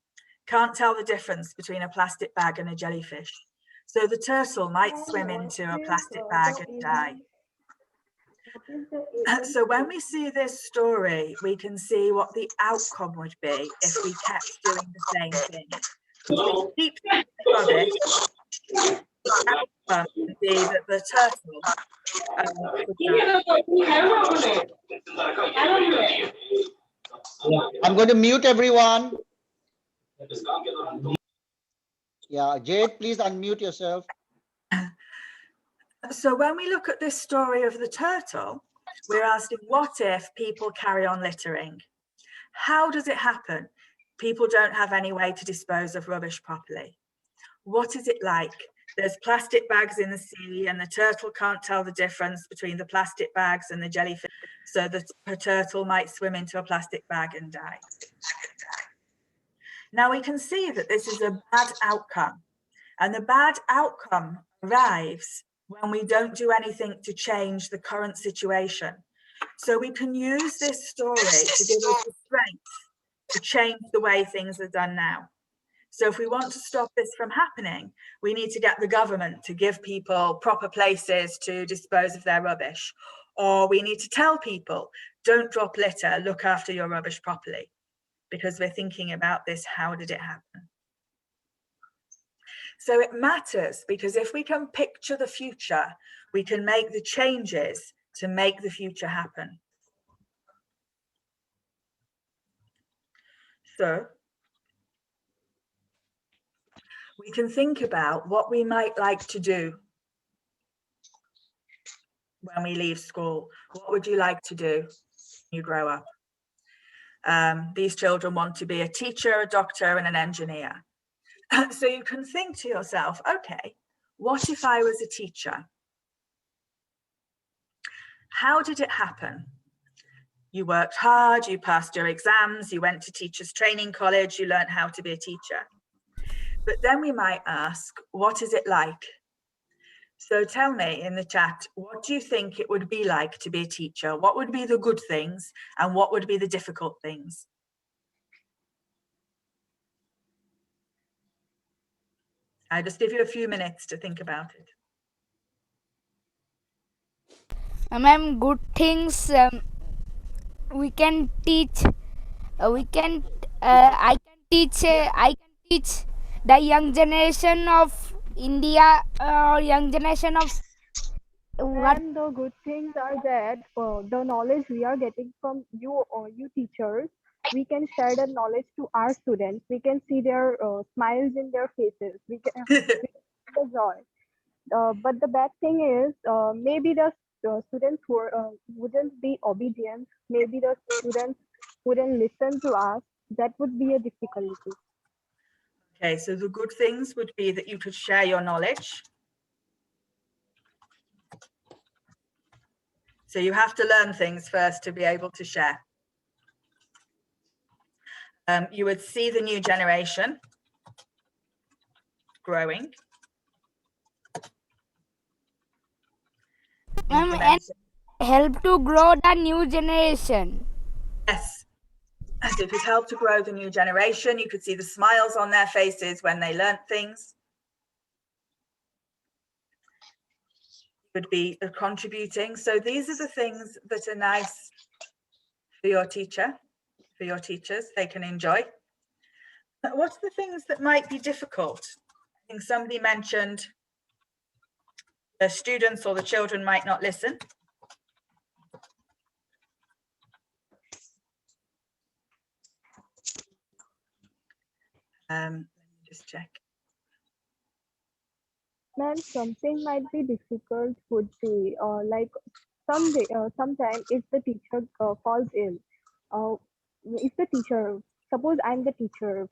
can't tell the difference between a plastic bag and a jellyfish. So the turtle might swim into a plastic bag and die. So when we see this story, we can see what the outcome would be if we kept doing the same thing. If we keep throwing rubbish, the outcome would be that the turtle I'm going to mute everyone. Yeah, Jade, please unmute yourself. So when we look at this story of the turtle, we're asking, what if people carry on littering? How does it happen? People don't have any way to dispose of rubbish properly. What is it like? There's plastic bags in the sea and the turtle can't tell the difference between the plastic bags and the jellyfish. So the turtle might swim into a plastic bag and die. Now we can see that this is a bad outcome, and the bad outcome arrives when we don't do anything to change the current situation. So we can use this story to give us the strength to change the way things are done now. So if we want to stop this from happening, we need to get the government to give people proper places to dispose of their rubbish. Or we need to tell people, don't drop litter, look after your rubbish properly. Because we're thinking about this, how did it happen? So it matters, because if we can picture the future, we can make the changes to make the future happen. So we can think about what we might like to do when we leave school. What would you like to do when you grow up? These children want to be a teacher, a doctor, and an engineer. So you can think to yourself, okay, what if I was a teacher? How did it happen? You worked hard, you passed your exams, you went to teachers training college, you learned how to be a teacher. But then we might ask, what is it like? So tell me in the chat, what do you think it would be like to be a teacher? What would be the good things and what would be the difficult things? I just give you a few minutes to think about it. Ma'am, good things we can teach. I can teach the young generation of India or young generation of what. And the good things are that the knowledge we are getting from you or you teachers, we can share that knowledge to our students. We can see their smiles in their faces. We can see the joy. But the bad thing is, maybe the students wouldn't be obedient. Maybe the students wouldn't listen to us. That would be a difficulty. Okay, so the good things would be that you could share your knowledge. So you have to learn things first to be able to share. You would see the new generation growing. And help to grow the new generation. Yes, so it would help to grow the new generation. You could see the smiles on their faces when they learnt things. Would be contributing. So these are the things that are nice for your teacher, for your teachers, they can enjoy. But what's the things that might be difficult? I think somebody mentioned the students or the children might not listen. Let me just check. Ma'am, something might be difficult would be like sometime if the teacher falls ill, if the teacher, suppose I'm the teacher,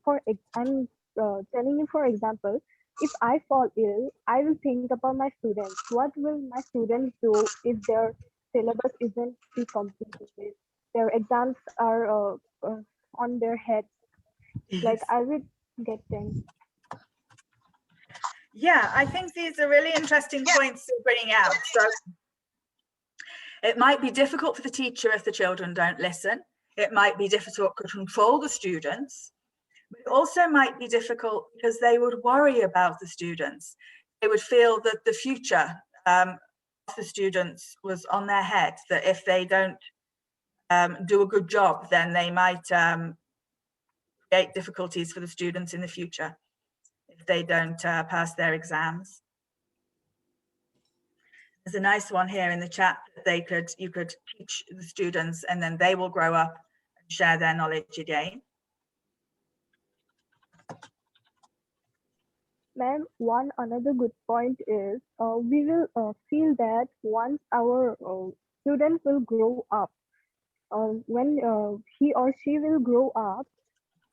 I'm telling you for example, if I fall ill, I will think about my students. What will my students do if their syllabus isn't be completed? their exams are on their heads. Like Yes. I will get them. Yeah, I think these are really interesting points to bring out. So it might be difficult for the teacher if the children don't listen. It might be difficult to control the students. But it also might be difficult because they would worry about the students. They would feel that the future of the students was on their head, that if they don't do a good job, then they might create difficulties for the students in the future if they don't pass their exams. There's a nice one here in the chat that you could teach the students and then they will grow up and share their knowledge again. Ma'am, one another good point is we will feel that once our student will grow up, when he or she will grow up,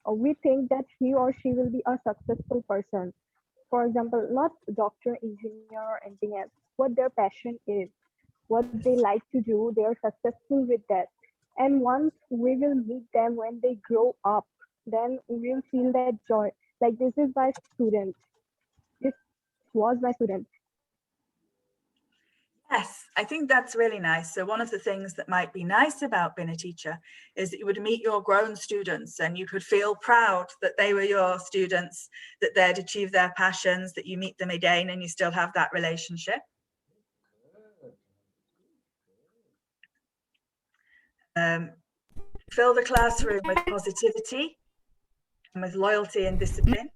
we think that he or she will be a successful person. For example, not doctor, engineer, or anything else. What their passion is, what they like to do, they are successful with that. And once we will meet them when they grow up, then we will feel that joy. Like this is my student. This was my student. Yes, I think that's really nice. So one of the things that might be nice about being a teacher is that you would meet your grown students and you could feel proud that they were your students, that they'd achieved their passions, that you meet them again and you still have that relationship. Fill the classroom with positivity and with loyalty and discipline.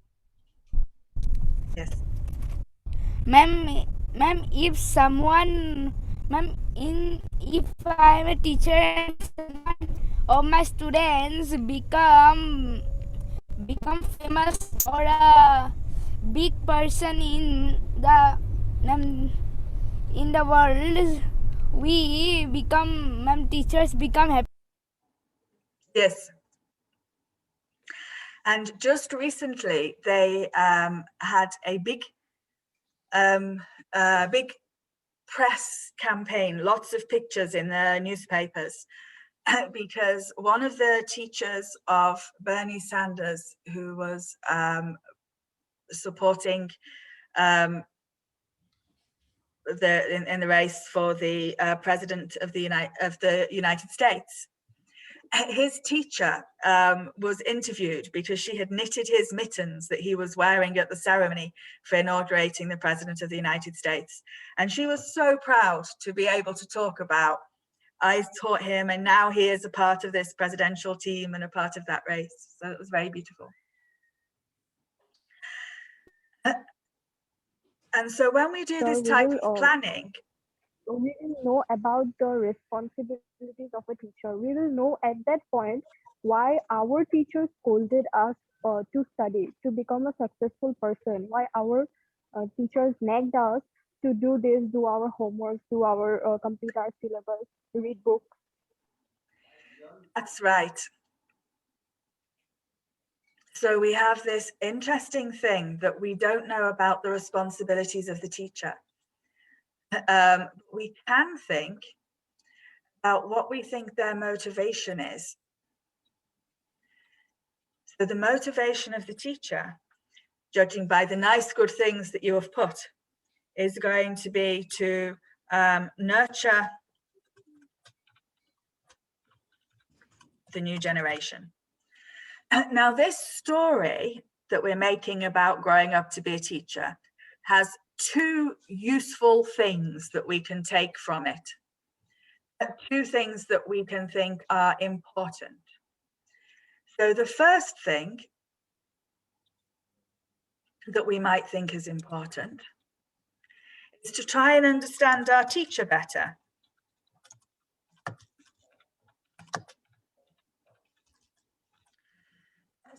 Yes. Ma'am, if someone, if I'm a teacher and someone of my students become famous or a big person in the world, we become, teachers become happy. Yes. And just recently, they had a big press campaign, lots of pictures in the newspapers, because one of the teachers of Bernie Sanders, who was supporting in the race for the president of the United States, his teacher was interviewed because she had knitted his mittens that he was wearing at the ceremony for inaugurating the president of the United States. And she was so proud to be able to talk about, I taught him and now he is a part of this presidential team and a part of that race. So it was very beautiful. And so when we do this type of planning, we will know about the responsibilities of a teacher. We will know at that point why our teachers scolded us to study, to become a successful person, why our teachers nagged us to do this, do our homework, do our complete our syllabus, read books. That's right. So we have this interesting thing that we don't know about the responsibilities of the teacher. We can think about what we think their motivation is. So the motivation of the teacher, judging by the nice good things that you have put, is going to be to nurture the new generation. Now, this story that we're making about growing up to be a teacher has two useful things that we can take from it. Two things that we can think are important. So the first thing that we might think is important is to try and understand our teacher better.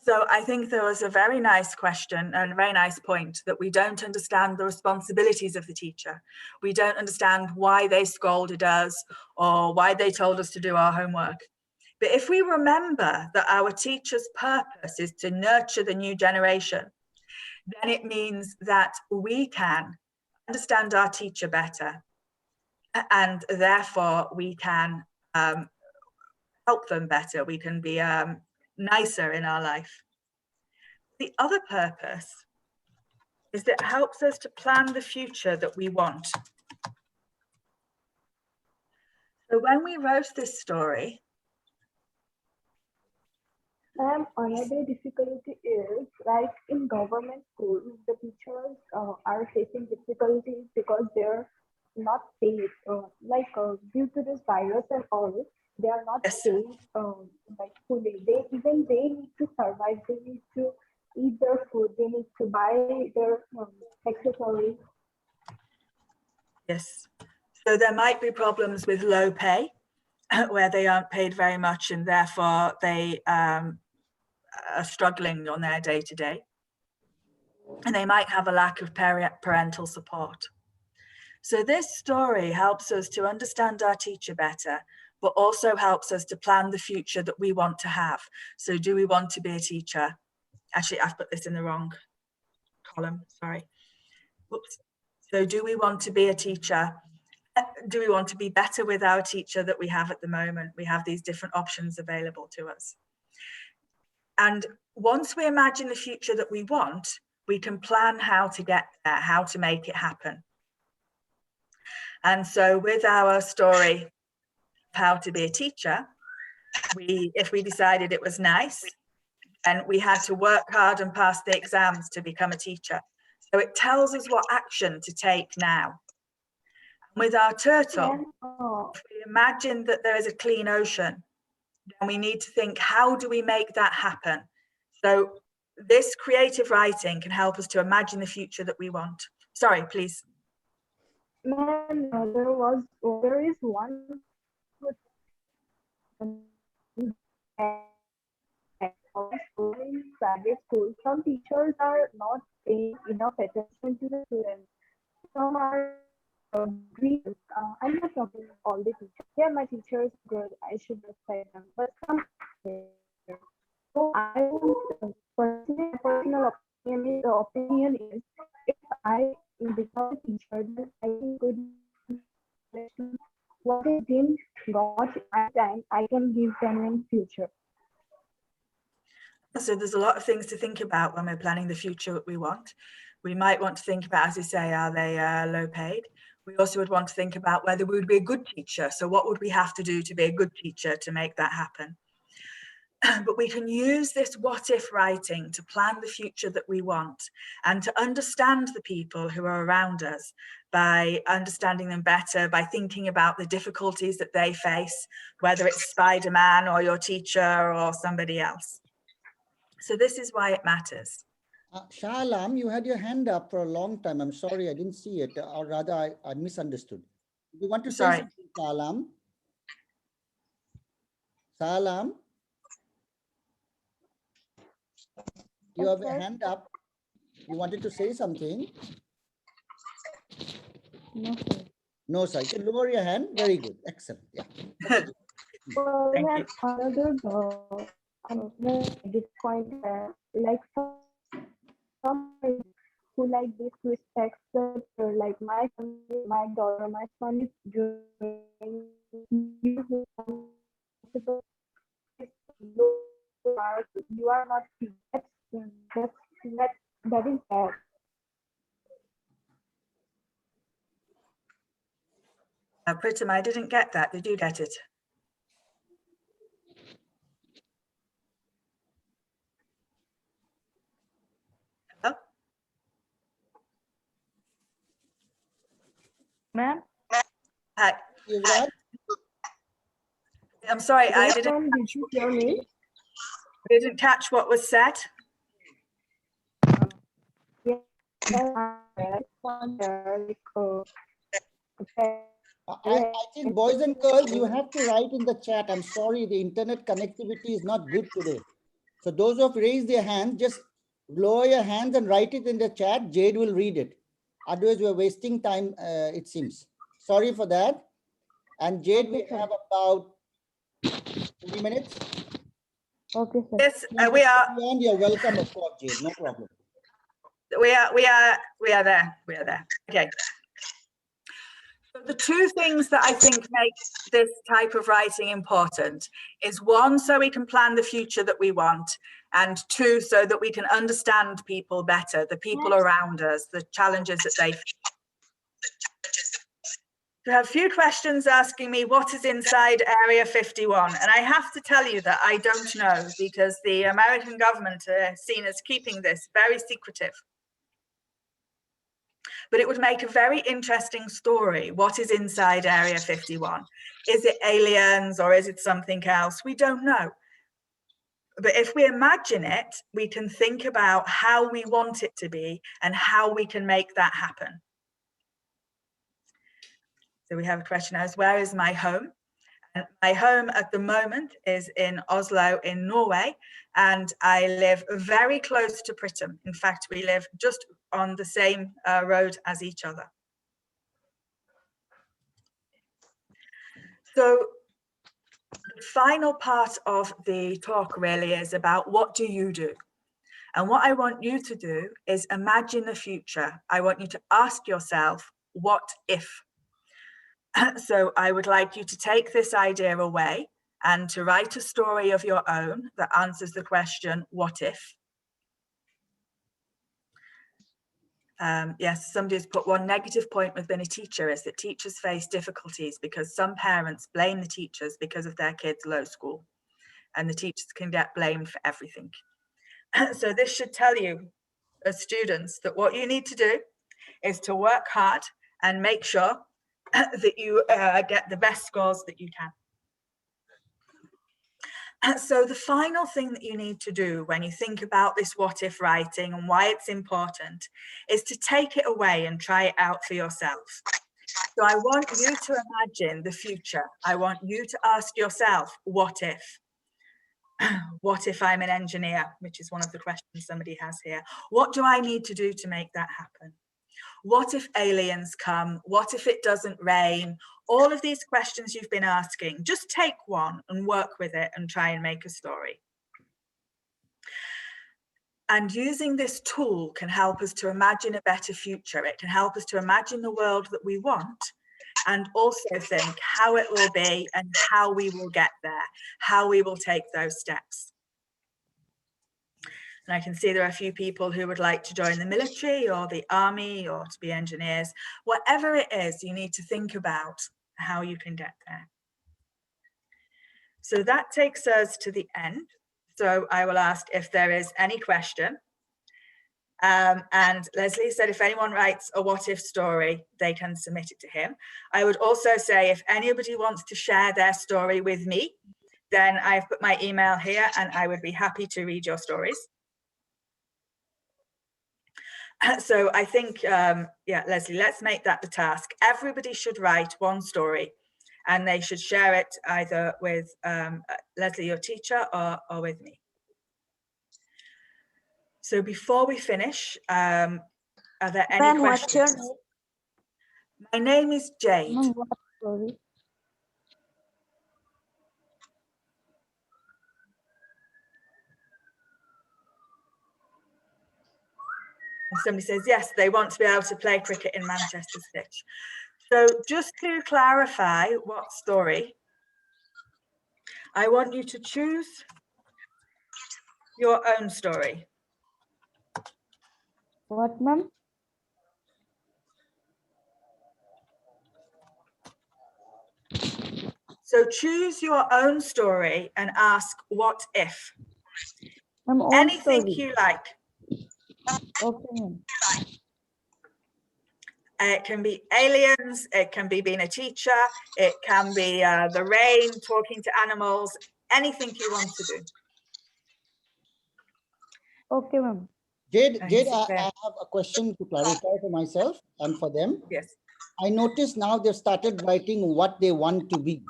So I think there was a very nice question and a very nice point that we don't understand the responsibilities of the teacher. We don't understand why they scolded us or why they told us to do our homework. But if we remember that our teacher's purpose is to nurture the new generation, then it means that we can understand our teacher better. And therefore we can help help them better. We can be nicer in our life. The other purpose is that it helps us to plan the future that we want. So when we wrote this story, Another difficulty is, like in government schools, the teachers are facing difficulties because they're not paid. Due to this virus and all, they are not Yes. paid like fully. They need to survive. They need to eat their food. They need to buy their accessories. yes, so there might be problems with low pay, where they aren't paid very much and therefore they are struggling on their day-to-day. And they might have a lack of parental support. So this story helps us to understand our teacher better, but also helps us to plan the future that we want to have. So do we want to be a teacher? Actually, I've put this in the wrong column, sorry. Whoops. So do we want to be a teacher? Do we want to be better with our teacher that we have at the moment? We have these different options available to us. And once we imagine the future that we want, we can plan how to get there, how to make it happen. And so with our story, how to be a teacher, if we decided it was nice, then we had to work hard and pass the exams to become a teacher. So it tells us what action to take now. With our turtle, if we imagine that there is a clean ocean, then we need to think, how do we make that happen? So this creative writing can help us to imagine the future that we want. Sorry, please. Man, there is one in private schools. Some teachers are not paying enough attention to the students. Some are greedy. I'm not talking all the teachers. Yeah, my teachers are good. I should respect them. But some, so I want personal opinion is, if I become a teacher, then I could what they didn't got at time, I can give them in future. So there's a lot of things to think about when we're planning the future that we want. We might want to think about, as you say, are they low paid? We also would want to think about whether we would be a good teacher. So what would we have to do to be a good teacher to make that happen? But we can use this what if writing to plan the future that we want and to understand the people who are around us by understanding them better, by thinking about the difficulties that they face, whether it's Spider-Man or your teacher or somebody else. So this is why it matters. Shah Alam, you had your hand up for a long time. I'm sorry, I didn't see it, or rather I misunderstood. Do you want to say something, Shah Alam? Shah Alam? You have a hand up. You wanted to say something? No, sir. No, sir. You can lower your hand. Very good. Excellent. Yeah. Well, Thank then you. another point, like some who like this respects the like my family, my daughter, my son is doing you are not that is bad. Pritam, I didn't get that. Did you get it? Hello? Ma'am? Hi. Yuvraj? I'm sorry, I Did you hear me? didn't catch what was said. I think boys and girls, you have to write in the chat. I'm sorry, the internet connectivity is not good today. So those who have raised their hands, just lower your hands and write it in the chat. Jade will read it. Otherwise, we're wasting time, it seems. Sorry for that. And Jade, we have about 3 minutes. Okay, sir. Yes, we are. And you're welcome, of course, Jade. No problem. We are there. We are there. Okay. The two things that I think make this type of writing important is one, so we can plan the future that we want, and two, so that we can understand people better, the people around us, the challenges that they face. I have a few questions asking me what is inside Area 51, and I have to tell you that I don't know, because the American government are seen as keeping this very secretive. But it would make a very interesting story. What is inside Area 51? Is it aliens or is it something else? We don't know. But if we imagine it, we can think about how we want it to be and how we can make that happen. So we have a question as, where is my home? And my home at the moment is in Oslo in Norway, and I live very close to Pritam. In fact, we live just on the same road as each other. So the final part of the talk really is about what do you do? And what I want you to do is imagine the future. I want you to ask yourself, what if? So I would like you to take this idea away and to write a story of your own that answers the question, what if? Yes, somebody has put one negative point with being a teacher is that teachers face difficulties because some parents blame the teachers because of their kids' low school, and the teachers can get blamed for everything. So this should tell you as students that what you need to do is to work hard and make sure that you get the best scores that you can. So the final thing that you need to do when you think about this what if writing and why it's important is to take it away and try it out for yourself. So I want you to imagine the future. I want you to ask yourself, what if? What if I'm an engineer, which is one of the questions somebody has here. What do I need to do to make that happen? What if aliens come? What if it doesn't rain? All of these questions you've been asking, just take one and work with it and try and make a story. And using this tool can help us to imagine a better future. It can help us to imagine the world that we want and also think how it will be and how we will get there, how we will take those steps. And I can see there are a few people who would like to join the military or the army or to be engineers. Whatever it is, you need to think about how you can get there. So that takes us to the end. So I will ask if there is any question. And Leslie said if anyone writes a what if story, they can submit it to him. I would also say if anybody wants to share their story with me, then I've put my email here and I would be happy to read your stories. So I think, yeah, Leslie, let's make that the task. Everybody should write one story and they should share it either with Leslie, your teacher, or with me. So before we finish, are there any questions? What's your name? My name is Jade. What story? And somebody says, yes, they want to be able to play cricket in Manchester Stitch. So just to clarify what story, I want you to choose your own story. What, ma'am? So choose your own story and ask, what if? Anything you like. Okay, ma'am. It can be aliens, it can be being a teacher, it can be the rain, talking to animals, anything you want to do. Okay, ma'am. Jade, I have a question to clarify for myself and for them. Yes. I notice now they've started writing what they want to be.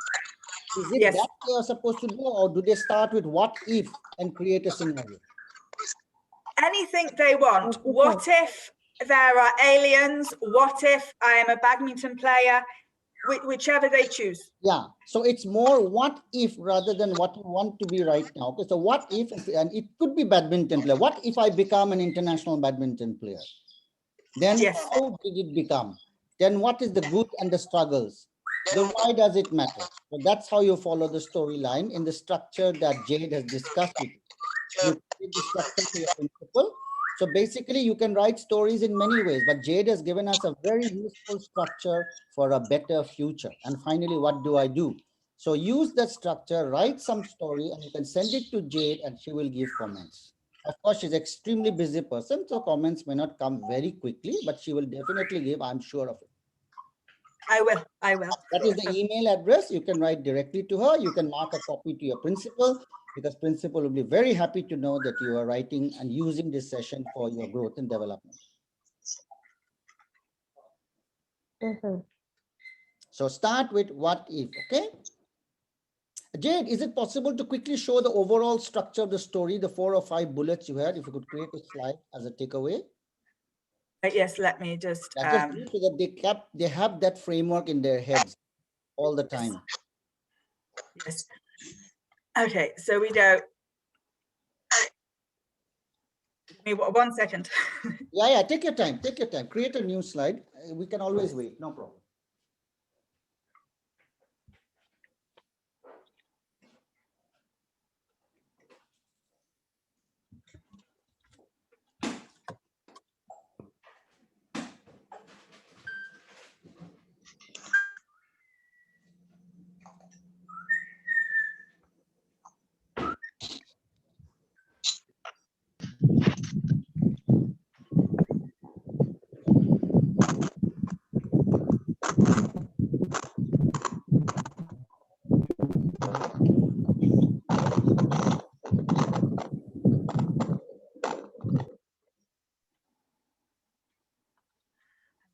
Is it that they are supposed to do, or do they start with what if and create a scenario? Anything they want. Okay. What if there are aliens? What if I am a badminton player? Whichever they choose. Yeah, so it's more what if rather than what you want to be right now. Okay, so what if, and it could be badminton player. What if I become an international badminton player? Then how did it become? Then what is the good and the struggles? Then why does it matter? So that's how you follow the storyline in the structure that Jade has discussed with you. You create the structure for your principal. So basically you can write stories in many ways, but Jade has given us a very useful structure for a better future. And finally, what do I do? So use that structure, write some story, and you can send it to Jade and she will give comments. Of course, she's an extremely busy person, so comments may not come very quickly, but she will definitely give, I'm sure of it. I will. That is the email address. You can write directly to her. You can mark a copy to your principal, because principal will be very happy to know that you are writing and using this session for your growth and development. Yes, sir. So start with what if, okay? Jade, is it possible to quickly show the overall structure of the story, the 4 or 5 bullets you had, if you could create a slide as a takeaway? Yes, let me just. So that they have that framework in their heads all the time. Yes. Okay, so we go. Give me 1 second. Yeah, take your time, create a new slide. We can always wait, no problem.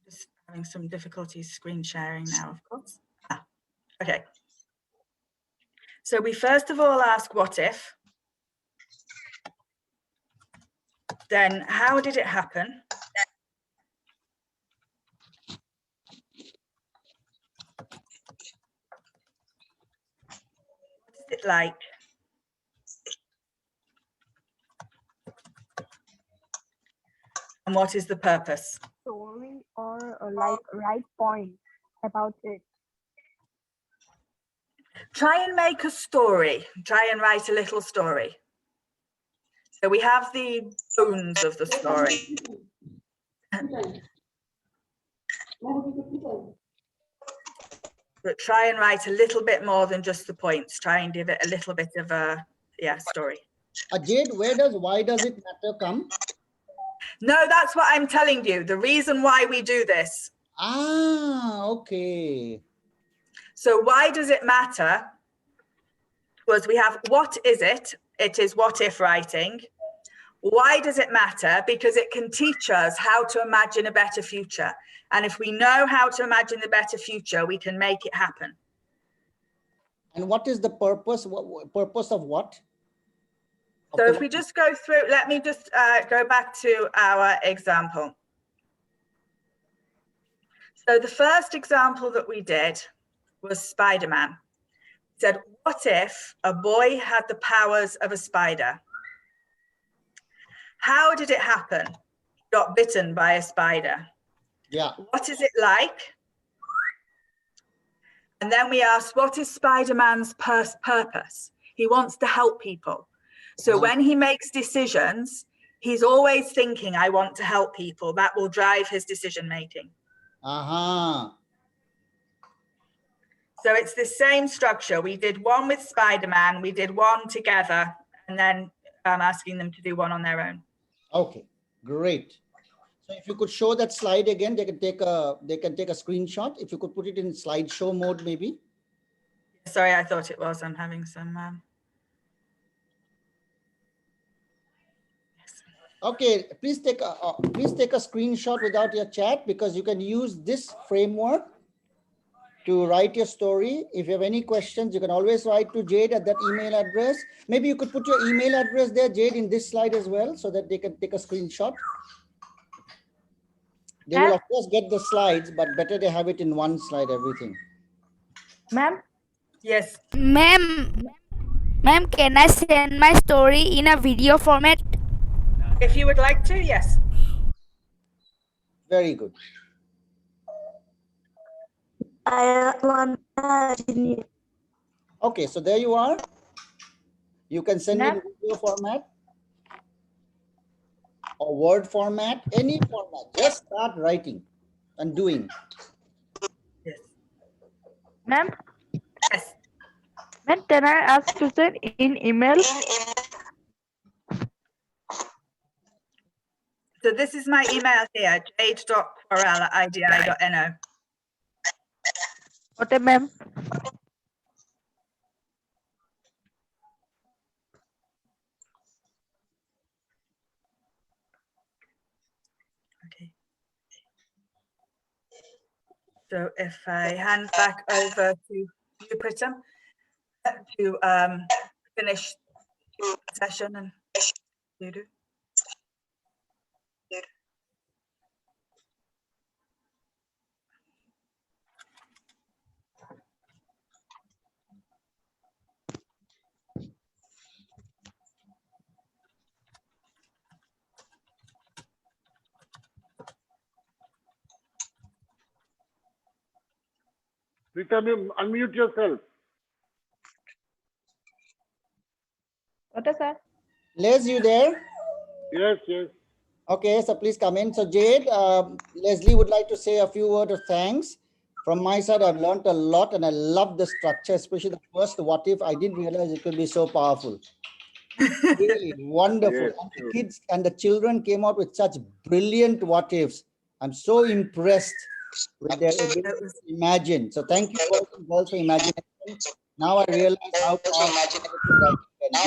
Just having some difficulties screen sharing now, of course. Okay. So we first of all ask what if, then how did it happen? What is it like? And what is the purpose? Story or like right point about it. Try and make a story. Try and write a little story. So we have the bones of the story. But try and write a little bit more than just the points. Try and give it a little bit of a story. Jade, why does it matter come? No, that's what I'm telling you. The reason why we do this. Okay. So why does it matter? Was we have what is it? It is what if writing. Why does it matter? Because it can teach us how to imagine a better future. And if we know how to imagine the better future, we can make it happen. And what is the purpose? Purpose of what? So if we just go through, let me just go back to our example. So the first example that we did was Spider-Man. It said, what if a boy had the powers of a spider? How did it happen? He got bitten by a spider. Yeah. What is it like? And then we asked, what is Spider-Man's purpose? He wants to help people. So when he makes decisions, he's always thinking, I want to help people. That will drive his decision making. So it's the same structure. We did one with Spider-Man, we did one together, and then asking them to do one on their own. Okay, great. So if you could show that slide again, they can take a screenshot. If you could put it in slideshow mode, maybe. Sorry, I thought it was. I'm having some. Okay, please take a screenshot without your chat, because you can use this framework to write your story. If you have any questions, you can always write to Jade at that email address. Maybe you could put your email address there, Jade, in this slide as well, so that they can take a screenshot. They will of course get the slides, but better they have it in one slide, everything. Ma'am? Yes. Ma'am, can I send my story in a video format? If you would like to, yes. Very good. I want Okay, so there you are. You can send in Ma'am? video format or word format, any format. Just start writing and doing. Yes. Ma'am? Yes. Ma'am, can I ask to send in email? So this is my email here, jade.quarrell@idi.no. Okay, ma'am. Okay. So if I hand back over to you, Pritam, to finish the session and you do. Pritam, you unmute yourself. Okay, sir. Les, you there? Yes, yes. Okay, so please come in. So Jade, Leslie would like to say a few words of thanks. From my side, I've learned a lot and I love the structure, especially the first what if. I didn't realize it could be so powerful. Really wonderful. Yes, And the true. kids and the children came out with such brilliant what ifs. I'm so impressed with their ability to imagine. So thank you boys and girls for imagination. Now I realize how powerful writing can be.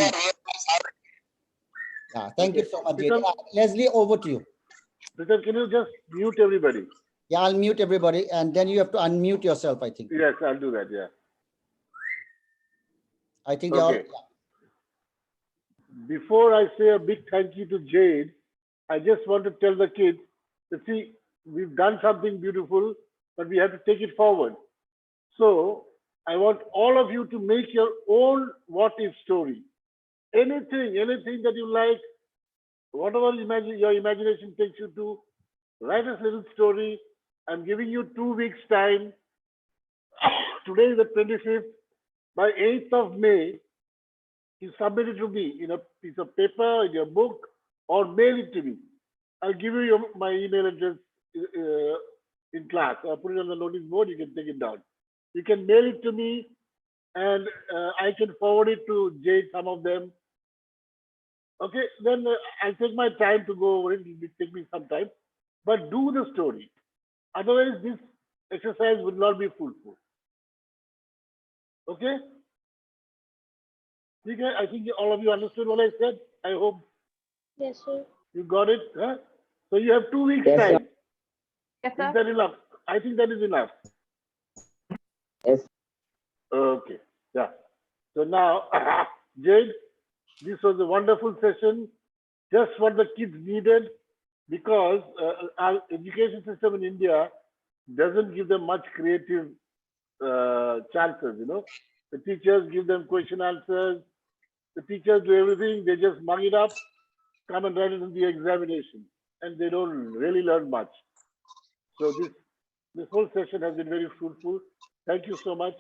Yeah, thank you so much, Jade. Pritam, Leslie, over to you. Pritam, can you just mute everybody? Yeah, I'll mute everybody and then you have to unmute yourself, I think. Yes, I'll do that, yeah. I think you're all, Okay. Before I say a big thank you to Jade, I just want to tell the kids that see, we've done something beautiful, but we have to take it forward. So I want all of you to make your own what if story. Anything that you like, whatever your imagination takes you to, write a little story. I'm giving you 2 weeks time. Today is the 25th. By 8th of May, you submit it to me in a piece of paper, in your book, or mail it to me. I'll give you my email address in class. I'll put it on the notice board. You can take it down. You can mail it to me, and I can forward it to Jade, some of them. Okay, then I'll take my time to go over it. It will take me some time. But do the story. Otherwise, this exercise will not be fruitful. Okay? I think all of you understood what I said. I hope. Yes, sir. You got it? Huh? So you have 2 weeks Yes, time. Yes, Is sir. that enough? I think that is enough. Yes. Okay. Yeah. So now, Jade, this was a wonderful session. Just what the kids needed, because our education system in India doesn't give them much creative chances. You know, the teachers give them question answers. The teachers do everything. They just mug it up, come and write it in the examination, and they don't really learn much. So this whole session has been very fruitful. Thank you so much.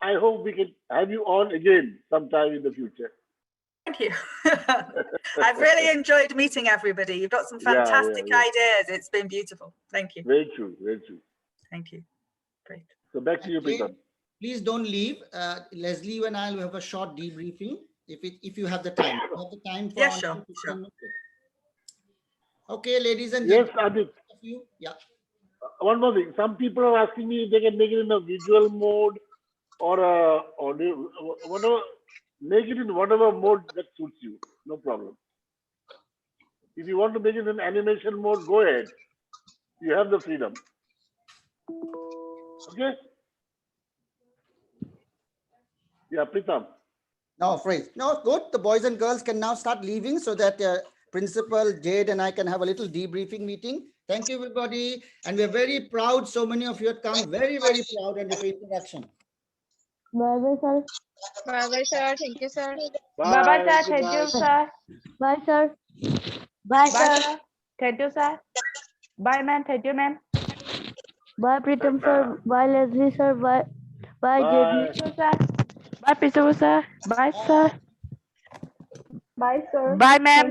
I hope we can have you on again sometime in the future. Thank you. I've really enjoyed meeting everybody. You've got some fantastic ideas. It's been beautiful. Thank you. Very true. Very true. Thank you. Great. So back to you, Jade, Pritam. please don't leave. Leslie, you and I will have a short debriefing if you have the time. You have the time for Yeah, sure. Okay, ladies and Yes, gentlemen. Adit. Yeah. One more thing. Some people are asking me if they can make it in a visual mode or whatever. Make it in whatever mode that suits you. No problem. If you want to make it in animation mode, go ahead. You have the freedom. Okay? Yeah, Pritam. No, phrase. No, good. The boys and girls can now start leaving so that Principal Jade and I can have a little debriefing meeting. Thank you, everybody. And we're very proud. So many of you have come. Very, very proud and your interaction. Bye-bye, sir. Bye-bye, sir. Thank you, sir. Bye. Bye-bye, sir. Good Thank you, night. sir. Bye, sir. Bye, Bye, sir. sir. Thank you, sir. Bye, ma'am. Thank you, ma'am. Bye, Pritam sir. Bye, Leslie sir. Bye, Bye. Jade sir. Bye, Pritam sir. Bye, sir. Bye, sir. Bye, ma'am.